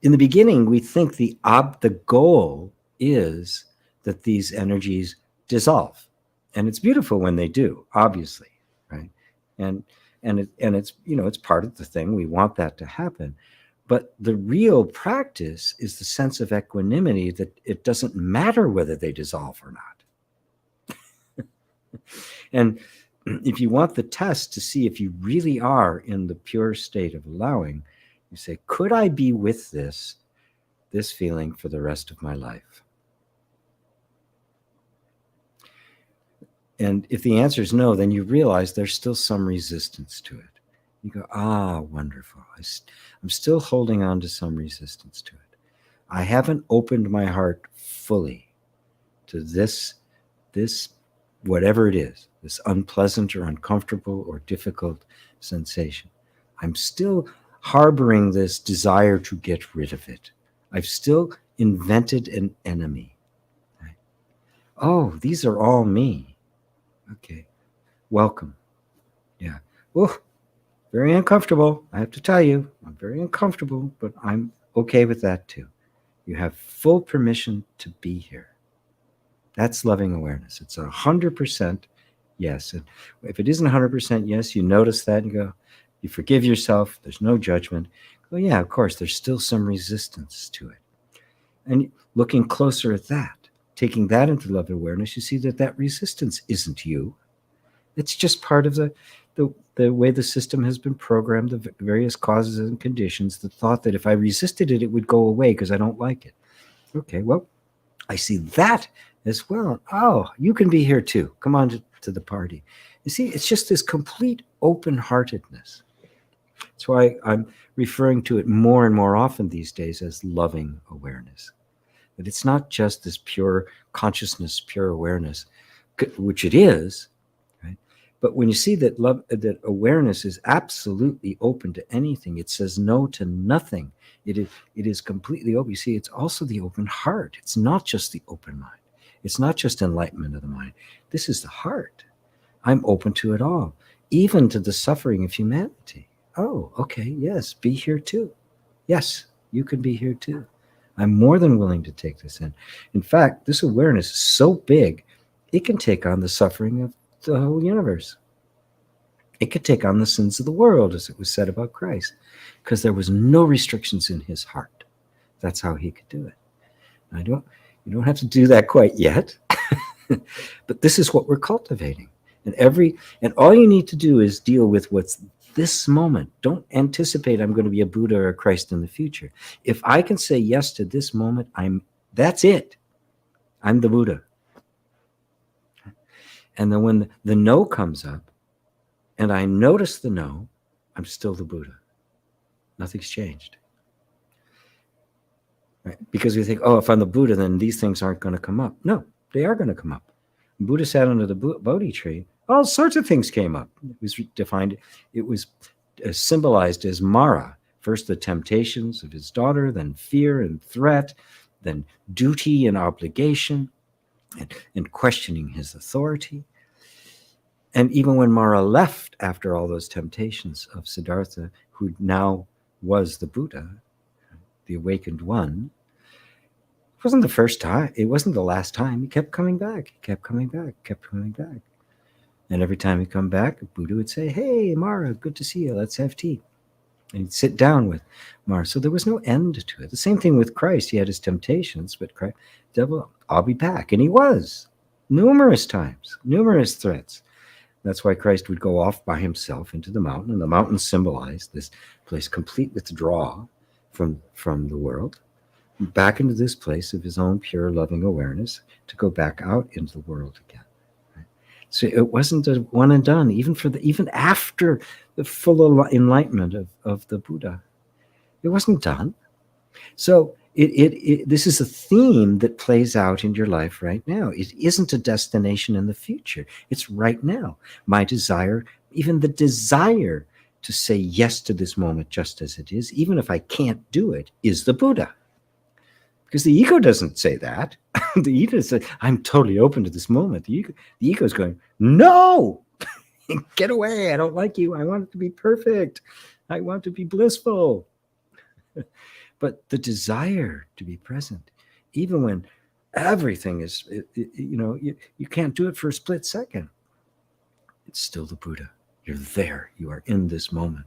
in the beginning, we think the goal is that these energies dissolve, and it's beautiful when they do, obviously, right? And it's it's part of the thing. We want that to happen, but the real practice is the sense of equanimity that it doesn't matter whether they dissolve or not. And if you want the test to see if you really are in the pure state of allowing, you say, could I be with this feeling for the rest of my life? And if the answer is no, then you realize there's still some resistance to it. You go, wonderful. I'm still holding on to some resistance to it. I haven't opened my heart fully to this whatever it is, this unpleasant or uncomfortable or difficult sensation. I'm still harboring this desire to get rid of it. I've still invented an enemy. Right? Oh, these are all me. Okay, welcome. Yeah. Oh, very uncomfortable. I have to tell you, I'm very uncomfortable, but I'm okay with that too. You have full permission to be here. That's loving awareness. It's 100% yes. And if it isn't 100% yes, you notice that and go, you forgive yourself. There's no judgment. Well, yeah, of course, there's still some resistance to it. And looking closer at that, taking that into love awareness, you see that that resistance isn't you. It's just part of the way the system has been programmed, the various causes and conditions, the thought that if I resisted it, it would go away because I don't like it. Okay, well, I see that as well. Oh, you can be here too. Come on to the party. You see, it's just this complete open-heartedness. That's why I'm referring to it more and more often these days as loving awareness. That it's not just this pure consciousness, pure awareness, which it is, right? But when you see that love, that awareness is absolutely open to anything, it says no to nothing. It is completely open. You see, it's also the open heart. It's not just the open mind. It's not just enlightenment of the mind. This is the heart. I'm open to it all, even to the suffering of humanity. Oh, okay, yes, be here too. Yes, you can be here too. I'm more than willing to take this in. In fact, this awareness is so big, it can take on the suffering of the whole universe. It could take on the sins of the world, as it was said about Christ, because there was no restrictions in his heart. That's how he could do it. You don't have to do that quite yet, but this is what we're cultivating. And all you need to do is deal with what's this moment. Don't anticipate I'm going to be a Buddha or a Christ in the future. If I can say yes to this moment, that's it. I'm the Buddha. And then when the no comes up and I notice the no, I'm still the Buddha. Nothing's changed. Right? Because we think, oh, if I'm the Buddha, then these things aren't going to come up. No, they are going to come up. When Buddha sat under the Bodhi tree, all sorts of things came up. It was defined, it was symbolized as Mara. First, the temptations of his daughter, then fear and threat, then duty and obligation, and questioning his authority. And even when Mara left after all those temptations of Siddhartha, who now was the Buddha, the awakened one, it wasn't the first time. It wasn't the last time. He kept coming back. He kept coming back, kept coming back. And every time he'd come back, Buddha would say, hey, Mara, good to see you. Let's have tea. And he'd sit down with Mara. So there was no end to it. The same thing with Christ. He had his temptations, but Christ, devil, I'll be back. And he was numerous times, numerous threats. That's why Christ would go off by himself into the mountain. And the mountain symbolized this place, complete withdrawal from the world, back into this place of his own pure loving awareness to go back out into the world again. Right? So it wasn't a one and done, even after the full enlightenment of the Buddha. It wasn't done. So this is a theme that plays out in your life right now. It isn't a destination in the future. It's right now. My desire, even the desire to say yes to this moment just as it is, even if I can't do it, is the Buddha. Because the ego doesn't say that. The ego says, I'm totally open to this moment. The ego is going, no, get away. I don't like you. I want it to be perfect. I want to be blissful. But the desire to be present, even when everything is, you can't do it for a split second. It's still the Buddha. You're there. You are in this moment.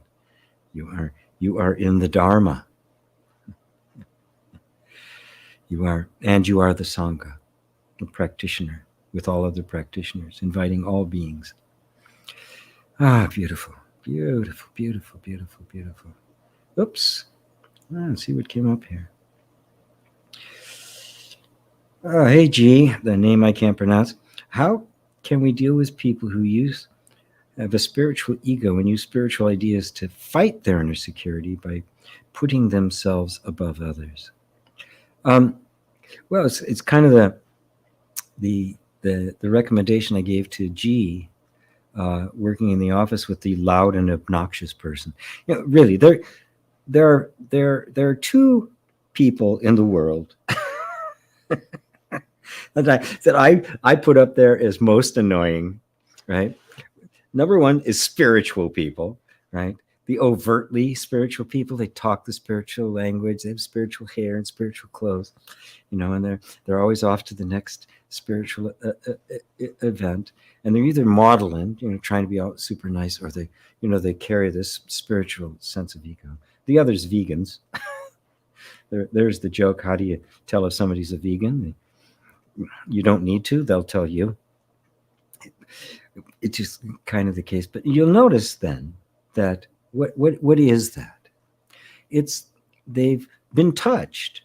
You are in the Dharma. You are the Sangha, the practitioner with all other practitioners, inviting all beings. Ah, beautiful, beautiful, beautiful, beautiful, beautiful. Oops. Let's see what came up here. Oh, hey, G, the name I can't pronounce. How can we deal with people who have a spiritual ego and use spiritual ideas to fight their inner security by putting themselves above others? Well, it's kind of the recommendation I gave to G, working in the office with the loud and obnoxious person. Really, there are two people in the world that I put up there as most annoying, right? Number one is spiritual people, right? the overtly spiritual people. They talk the spiritual language. They have spiritual hair and spiritual clothes, and they're always off to the next spiritual event. And they're either modeling, trying to be all super nice, or they carry this spiritual sense of ego. The other's vegans. There's the joke. How do you tell if somebody's a vegan? You don't need to. They'll tell you. It's just kind of the case. But you'll notice then that what is that? They've been touched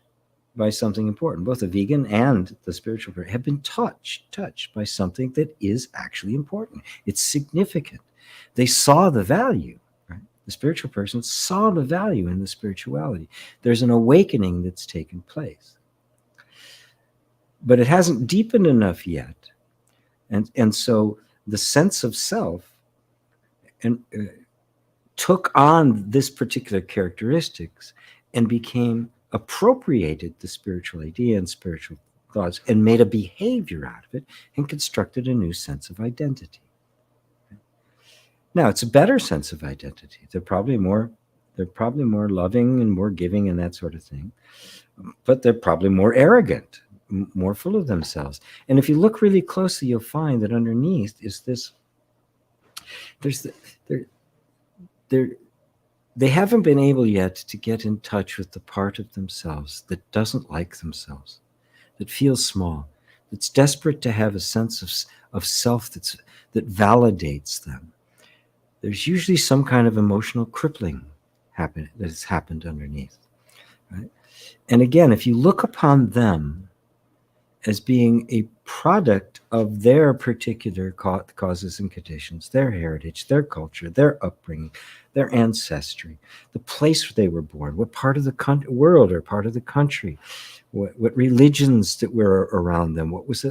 by something important. Both the vegan and the spiritual person have been touched by something that is actually important. It's significant. They saw the value. Right? The spiritual person saw the value in the spirituality. There's an awakening that's taken place. But it hasn't deepened enough yet. And so the sense of self took on this particular characteristics and became appropriated the spiritual idea and spiritual thoughts and made a behavior out of it and constructed a new sense of identity. Now, it's a better sense of identity. They're probably more loving and more giving and that sort of thing. But they're probably more arrogant, more full of themselves. And if you look really closely, you'll find that underneath is this. They haven't been able yet to get in touch with the part of themselves that doesn't like themselves, that feels small, that's desperate to have a sense of self that validates them. There's usually some kind of emotional crippling that has happened underneath. Right? And again, if you look upon them as being a product of their particular causes and conditions, their heritage, their culture, their upbringing, their ancestry, the place where they were born, what part of the world or part of the country, what religions that were around them, what was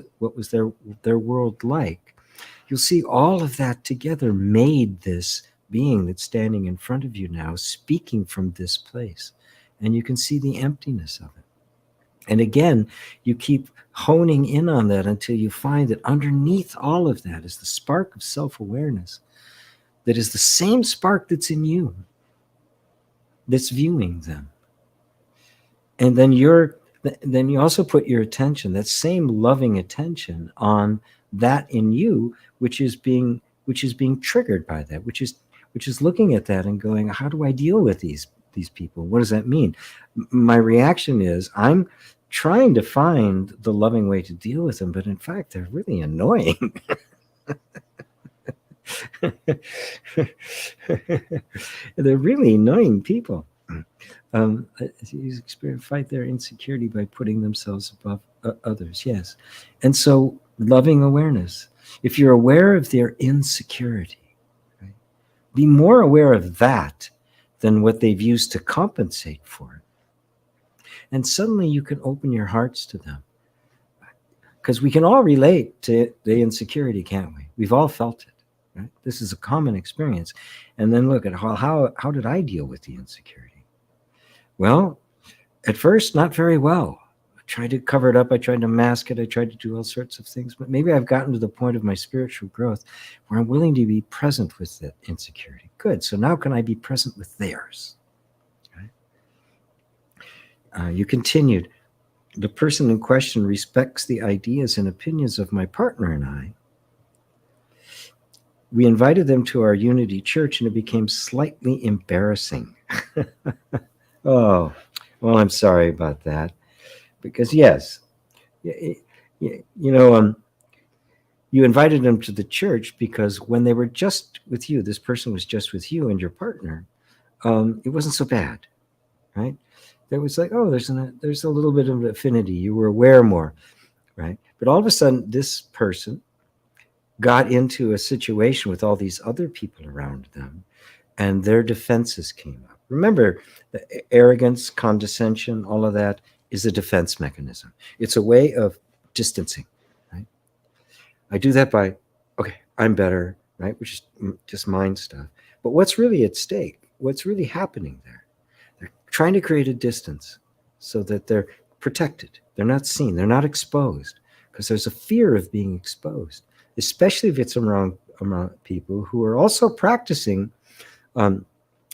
their world like. You'll see all of that together made this being that's standing in front of you now, speaking from this place. And you can see the emptiness of it. And again, you keep honing in on that until you find that underneath all of that is the spark of self-awareness that is the same spark that's in you, that's viewing them. And then you also put your attention, that same loving attention, on that in you, which is being triggered by that, which is looking at that and going, how do I deal with these people? What does that mean? My reaction is, I'm trying to find the loving way to deal with them, but in fact, they're really annoying. They're really annoying people. You fight their insecurity by putting themselves above others. Yes. And so loving awareness, if you're aware of their insecurity, right, be more aware of that than what they've used to compensate for it. And suddenly you can open your hearts to them. Because we can all relate to the insecurity, can't we? We've all felt it. Right? This is a common experience. And then look at how did I deal with the insecurity? Well, at first, not very well. I tried to cover it up. I tried to mask it. I tried to do all sorts of things. But maybe I've gotten to the point of my spiritual growth where I'm willing to be present with the insecurity. Good. So now can I be present with theirs? Right? You continued. The person in question respects the ideas and opinions of my partner and I. We invited them to our Unity Church, and it became slightly embarrassing. Oh, well, I'm sorry about that. Because, yes, you invited them to the church because when they were just with you, this person was just with you and your partner, it wasn't so bad, right? There was like, oh, there's a little bit of affinity. You were aware more, right? But all of a sudden, this person got into a situation with all these other people around them, and their defenses came up. Remember, the arrogance, condescension, all of that is a defense mechanism. It's a way of distancing, right? I do that by, okay, I'm better, right? Which is just mind stuff. But what's really at stake? What's really happening there? They're trying to create a distance so that they're protected. They're not seen. They're not exposed, because there's a fear of being exposed, especially if it's around people who are also practicing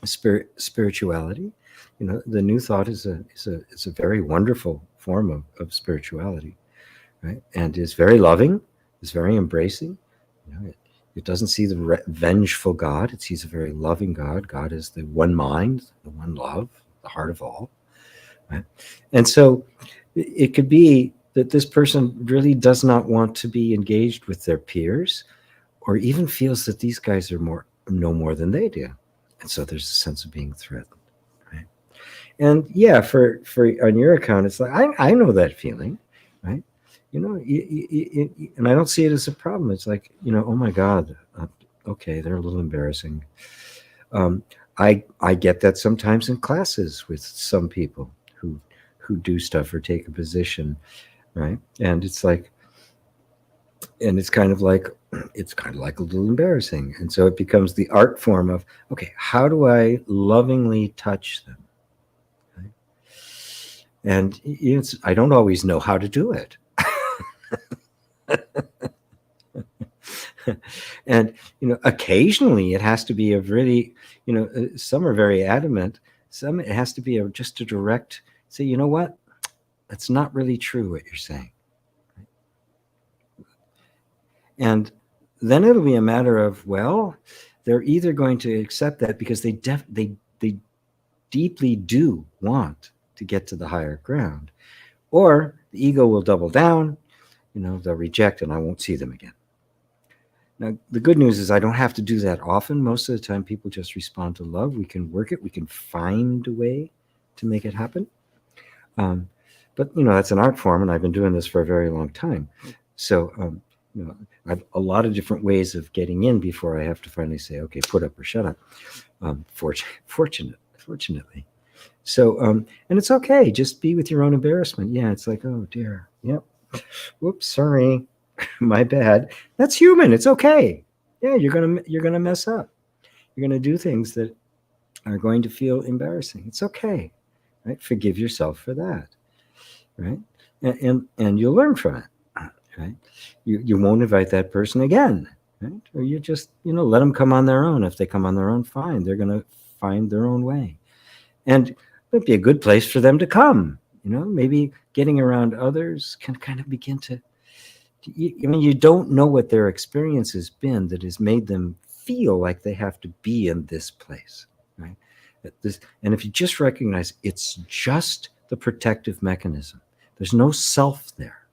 spirituality. The new thought is a very wonderful form of spirituality, right? And is very loving, is very embracing. It doesn't see the vengeful God. It sees a very loving God. God is the one mind, the one love, the heart of all. Right? And so it could be that this person really does not want to be engaged with their peers, or even feels that these guys are know more than they do. And so there's a sense of being threatened. Right? And yeah, for on your account, it's like, I know that feeling, right? And I don't see it as a problem. It's like, oh my God, okay, they're a little embarrassing. I get that sometimes in classes with some people who do stuff or take a position, right? And it's like, and it's kind of like a little embarrassing. And so it becomes the art form of, okay, how do I lovingly touch them? Right? And I don't always know how to do it. And occasionally it has to be a really, some are very adamant. Some, it has to be just a direct say, you know what, that's not really true what you're saying. And then it'll be a matter of, well, they're either going to accept that because they deeply do want to get to the higher ground, or the ego will double down, they'll reject and I won't see them again. Now, the good news is I don't have to do that often. Most of the time, people just respond to love. We can work it. We can find a way to make it happen. But, that's an art form, and I've been doing this for a very long time. So, I've a lot of different ways of getting in before I have to finally say, okay, put up or shut up, fortunately. So, and it's okay. Just be with your own embarrassment. Yeah, it's like, oh, dear. Yep. Whoops, sorry. My bad. That's human. It's okay. Yeah, you're gonna mess up. You're gonna do things that are going to feel embarrassing. It's okay, right? Forgive yourself for that, right? And you'll learn from it, right? You won't invite that person again, right? Or you just let them come on their own. If they come on their own, fine. They're gonna find their own way, and it'd be a good place for them to come. Maybe getting around others can kind of begin to. You don't know what their experience has been that has made them feel like they have to be in this place, right? And if you just recognize it's just the protective mechanism, there's no self there.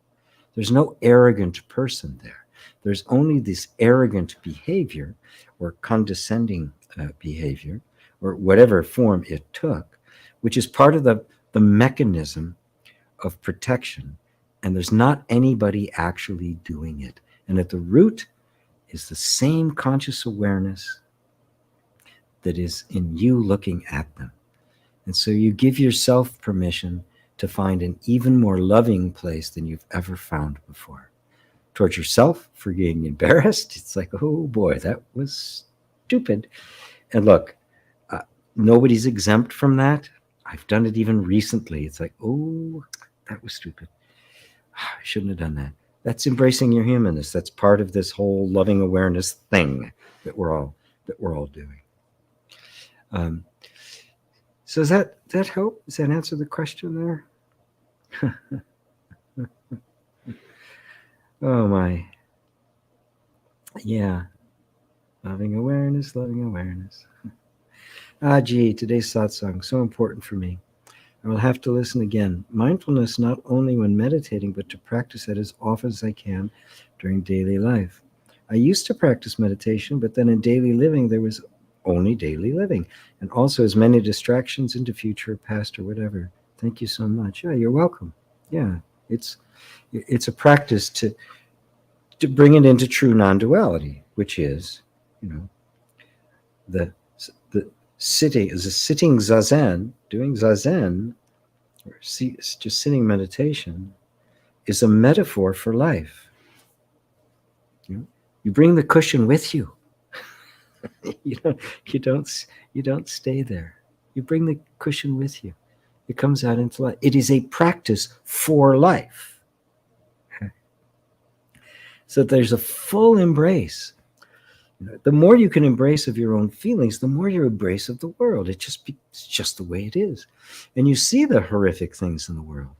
There's no arrogant person there. There's only this arrogant behavior or condescending behavior or whatever form it took, which is part of the mechanism of protection. And there's not anybody actually doing it. And at the root is the same conscious awareness that is in you looking at them. And so you give yourself permission to find an even more loving place than you've ever found before. Towards yourself for being embarrassed, it's like, oh boy, that was stupid. And look, nobody's exempt from that. I've done it even recently. It's like, oh, that was stupid. I shouldn't have done that. That's embracing your humanness. That's part of this whole loving awareness thing that we're all doing. So does that help? Does that answer the question there? Oh my. Yeah. Loving awareness, loving awareness. Gee, today's satsang, so important for me. I will have to listen again. Mindfulness not only when meditating, but to practice it as often as I can during daily life. I used to practice meditation, but then in daily living, there was only daily living, and also as many distractions into future, past, or whatever. Thank you so much. Yeah, you're welcome. Yeah, it's a practice to bring it into true non-duality, which is, the sitting zazen, doing zazen, or just sitting meditation, is a metaphor for life. You bring the cushion with you. you don't stay there. You bring the cushion with you. It comes out into life. It is a practice for life. So there's a full embrace. The more you can embrace of your own feelings, the more you embrace of the world. It's just the way it is. And you see the horrific things in the world.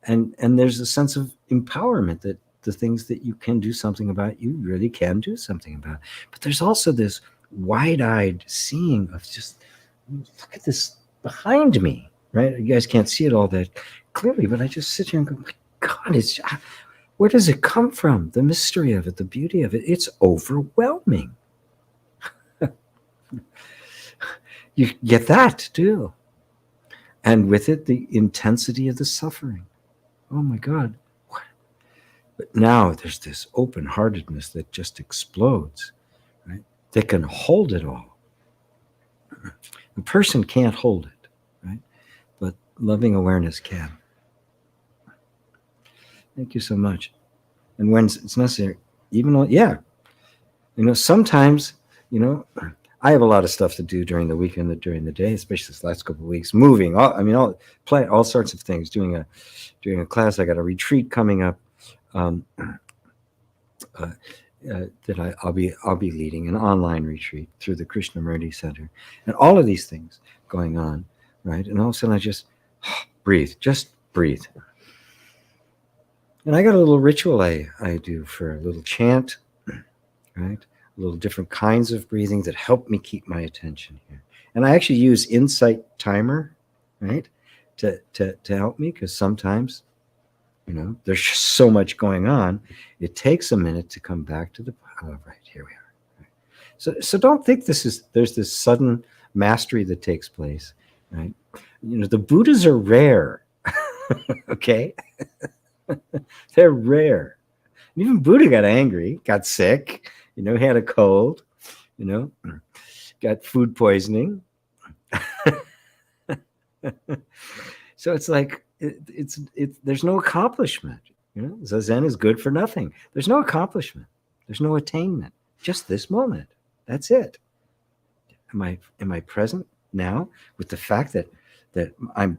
And there's a sense of empowerment that the things that you can do something about, you really can do something about. But there's also this wide-eyed seeing of just, look at this behind me, right? You guys can't see it all that clearly, but I just sit here and go, my God, where does it come from? The mystery of it, the beauty of it, it's overwhelming. You get that too. And with it, the intensity of the suffering. Oh my God. What? But now there's this open-heartedness that just explodes, right? That can hold it all. A person can't hold it, right? But loving awareness can. Thank you so much. And when it's necessary, even though, yeah, sometimes, I have a lot of stuff to do during the weekend, during the day, especially this last couple of weeks, moving, play all sorts of things, doing a class. I got a retreat coming up that I'll be leading, an online retreat through the Krishnamurti Center, and all of these things going on, right? And all of a sudden I just just breathe. And I got a little ritual I do for a little chant, right? Little different kinds of breathing that help me keep my attention here. And I actually use Insight Timer, right, to help me, because sometimes, there's just so much going on. It takes a minute to come back to right, here we are. Right. So don't think there's this sudden mastery that takes place, right? The Buddhas are rare, okay? They're rare. Even Buddha got angry, got sick, he had a cold, got food poisoning. So it's like, there's no accomplishment. Zazen is good for nothing. There's no accomplishment. There's no attainment. Just this moment. That's it. Am I present now with the fact that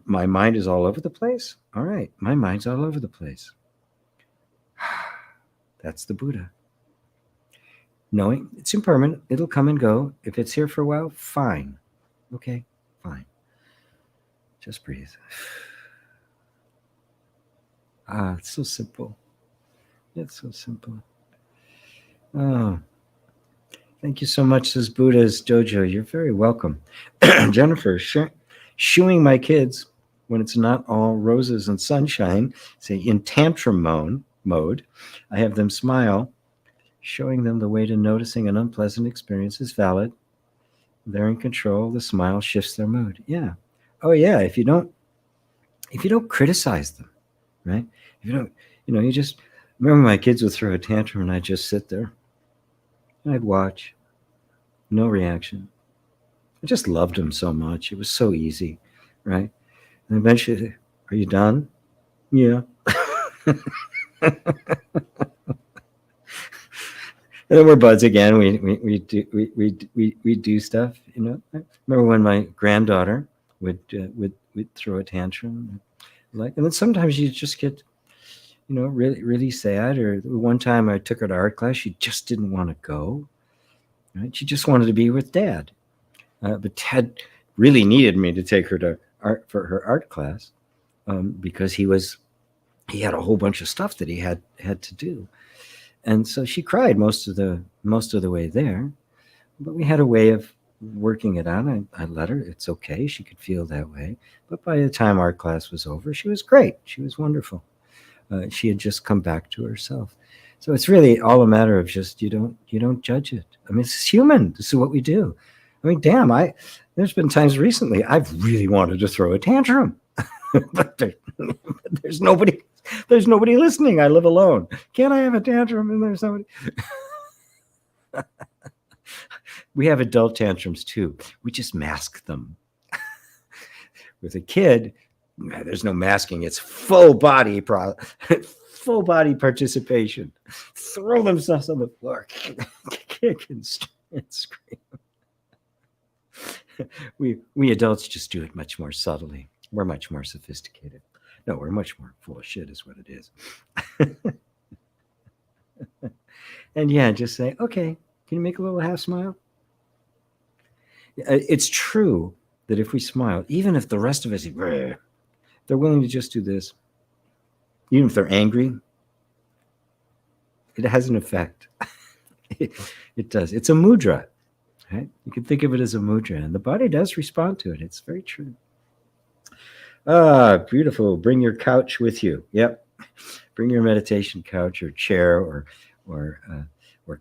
my mind is all over the place? All right, my mind's all over the place. That's the Buddha. Knowing it's impermanent, it'll come and go. If it's here for a while, fine. Okay, fine. Just breathe. It's so simple. It's so simple. Oh, thank you so much, says Buddha's Jojo. You're very welcome. Jennifer, shooing my kids when it's not all roses and sunshine, say in tantrum mode, I have them smile, showing them the way to noticing an unpleasant experience is valid. They're in control. The smile shifts their mood. Yeah. Oh yeah. If you don't criticize them, right? If you don't, you just remember my kids would throw a tantrum and I'd just sit there. And I'd watch. No reaction. I just loved them so much. It was so easy, right? And eventually, are you done? Yeah. And then we're buds again. We do stuff. I remember when my granddaughter would throw a tantrum, and then sometimes you just get, really really sad. Or one time I took her to art class. She just didn't want to go. Right? She just wanted to be with Dad, but Dad really needed me to take her to her art class because he had a whole bunch of stuff that he had to do. And so she cried most of the way there, but we had a way of working it out. I let her. It's okay. She could feel that way. But by the time our class was over, she was great. She was wonderful. She had just come back to herself. So it's really all a matter of just you don't judge it. I mean, it's human. This is what we do. I mean, damn. There's been times recently I've really wanted to throw a tantrum, but there's nobody. There's nobody listening. I live alone. Can't I have a tantrum? And there's somebody. We have adult tantrums too. We just mask them. With a kid, there's no masking. It's full body participation. Throw themselves on the floor, kick and scream. We adults just do it much more subtly. We're much more sophisticated. No, we're much more full of shit is what it is. And yeah, just say, okay, Can you make a little half smile? It's true that if we smile, even if the rest of us, they're willing to just do this, even if they're angry, it has an effect. It does. It's a mudra, right? You can think of it as a mudra, and the body does respond to it. It's very true. Ah, beautiful. Bring your couch with you. Yep. Bring your meditation couch or chair or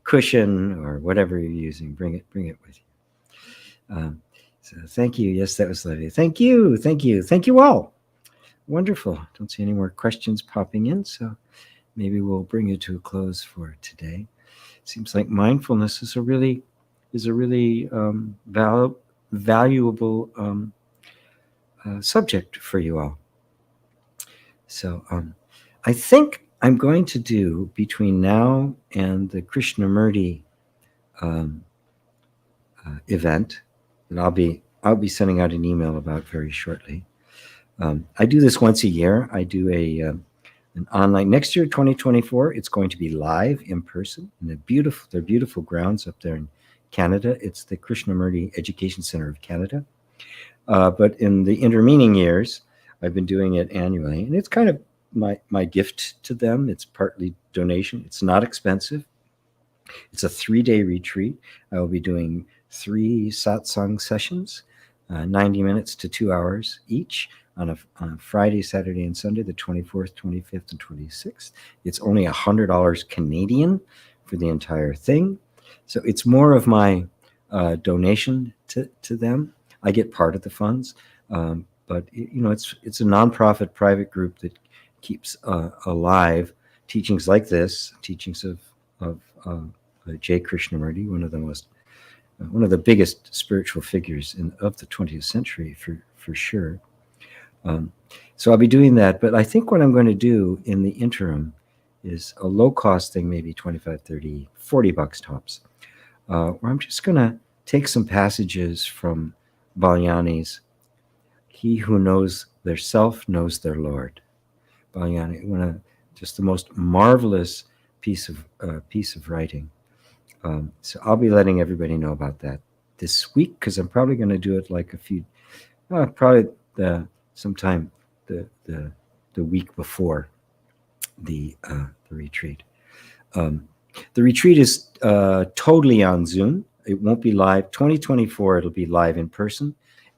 cushion or whatever you're using. Bring it with you. So thank you. Yes, that was lovely. Thank you. Thank you. Thank you all. Wonderful. Don't see any more questions popping in, so maybe we'll bring it to a close for today. Seems like mindfulness is a really valuable subject for you all. So I think I'm going to do, between now and the Krishnamurti event, that I'll be sending out an email about very shortly. I do this once a year. I do an online. Next year, 2024, it's going to be live in person in they're beautiful grounds up there in Canada. It's the Krishnamurti Education Center of Canada. But in the intervening years, I've been doing it annually, and it's kind of my gift to them. It's partly donation. It's not expensive. It's a 3-day retreat. I will be doing 3 satsang sessions, 90 minutes to 2 hours each, on a Friday, Saturday, and Sunday, the 24th, 25th, and 26th. It's only $100 Canadian for the entire thing. So it's more of my donation to them. I get part of the funds, but it's a nonprofit private group that keeps alive teachings like this, teachings of J. Krishnamurti, one of the biggest spiritual figures of the 20th century for sure. So I'll be doing that, but I think what I'm going to do in the interim is a low-cost thing, maybe 25, 30, 40 bucks tops, where I'm just going to take some passages from Balyani's "He who knows their self knows their Lord." Balyani, just the most marvelous piece of writing. So I'll be letting everybody know about that this week, because I'm probably going to do it like sometime the week before the retreat. The retreat is totally on Zoom. It won't be live. 2024, it'll be live in person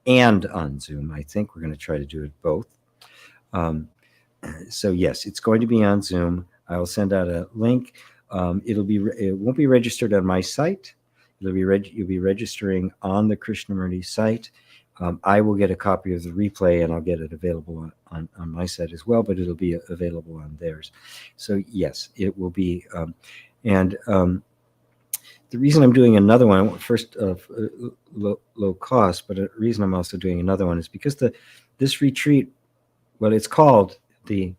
and on Zoom. I think we're going to try to do it both. So yes, it's going to be on Zoom. I will send out a link. It won't be registered on my site. You'll be registering on the Krishnamurti site. I will get a copy of the replay, and I'll get it available on my site as well, but it'll be available on theirs. So yes, it will be. The reason I'm doing another one, first low cost, but the reason I'm also doing another one is because this retreat, well, it's called the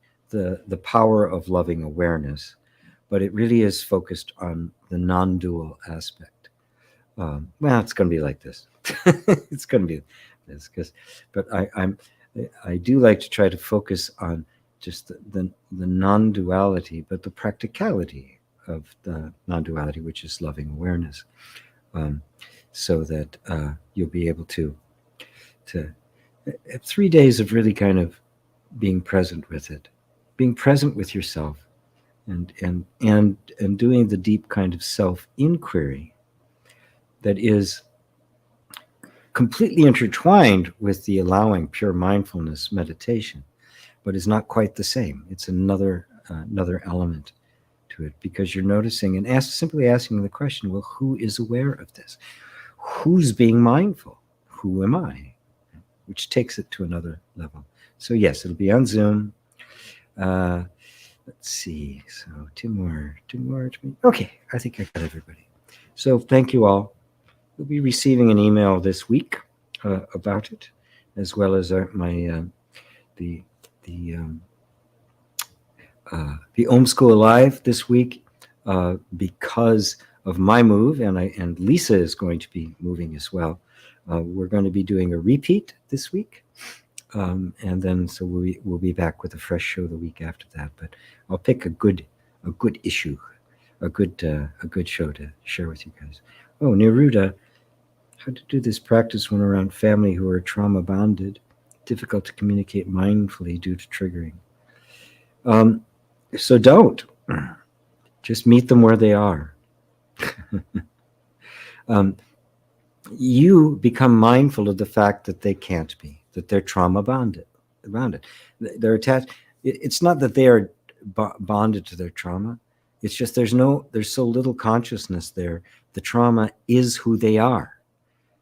power of loving awareness, but it really is focused on the non-dual aspect. Well, it's going to be like this. It's going to be this, but I do like to try to focus on just the non-duality, but the practicality of the non-duality, which is loving awareness, so that you'll be able to 3 days of really kind of being present with it, being present with yourself, and doing the deep kind of self-inquiry that is completely intertwined with the allowing pure mindfulness meditation, but is not quite the same. It's another element to it, because you're noticing and simply asking the question, well, who is aware of this? Who's being mindful? Who am I? Which takes it to another level. So yes, it'll be on Zoom. Let's see. So two more. Okay, I think I got everybody. So thank you all. You'll be receiving an email this week about it, as well as the Om School Live this week, because of my move, and Lisa is going to be moving as well. We're going to be doing a repeat this week, and then so we'll be back with a fresh show the week after that. But I'll pick a good issue a good show to share with you guys. Oh, Neruda, how to do this practice when around family who are trauma bonded, difficult to communicate mindfully due to triggering. So don't. Just meet them where they are. You become mindful of the fact that they can't be, that they're trauma bonded. They're attached. It's not that they are bonded to their trauma. It's just there's so little consciousness there. The trauma is who they are.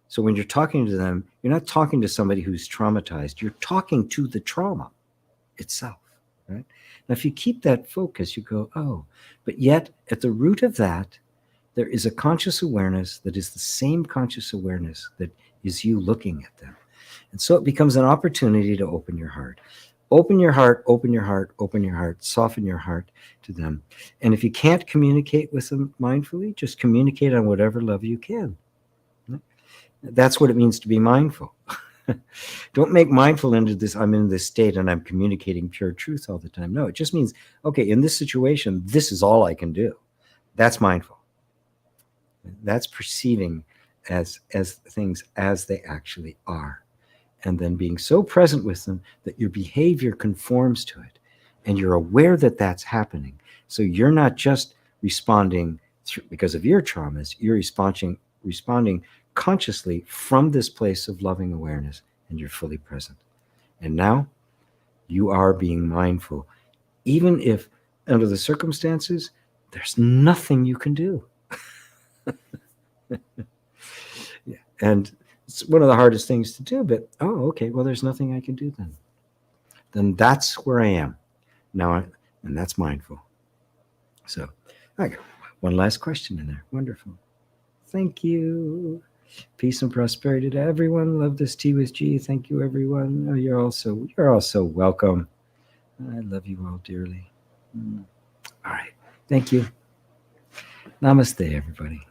So when you're talking to them, you're not talking to somebody who's traumatized. You're talking to the trauma itself, right? Now, if you keep that focus, you go, oh, but yet at the root of that, there is a conscious awareness that is the same conscious awareness that is you looking at them. And so it becomes an opportunity to open your heart. Open your heart, open your heart, open your heart, soften your heart to them. And if you can't communicate with them mindfully, just communicate on whatever level you can. That's what it means to be mindful. Don't make mindful into this, I'm in this state and I'm communicating pure truth all the time. No, it just means, okay, in this situation, this is all I can do. That's mindful. That's perceiving as things as they actually are. And then being so present with them that your behavior conforms to it. And you're aware that that's happening. So you're not just responding because of your traumas, you're responding consciously from this place of loving awareness, and you're fully present. And now you are being mindful, even if under the circumstances, there's nothing you can do. Yeah. And it's one of the hardest things to do, but okay, well, there's nothing I can do then. Then that's where I am now, and that's mindful. So I got one last question in there. Wonderful. Thank you. Peace and prosperity to everyone. Love this tea with G. Thank you, everyone. Oh, you're all so welcome. I love you all dearly. All right. Thank you. Namaste, everybody.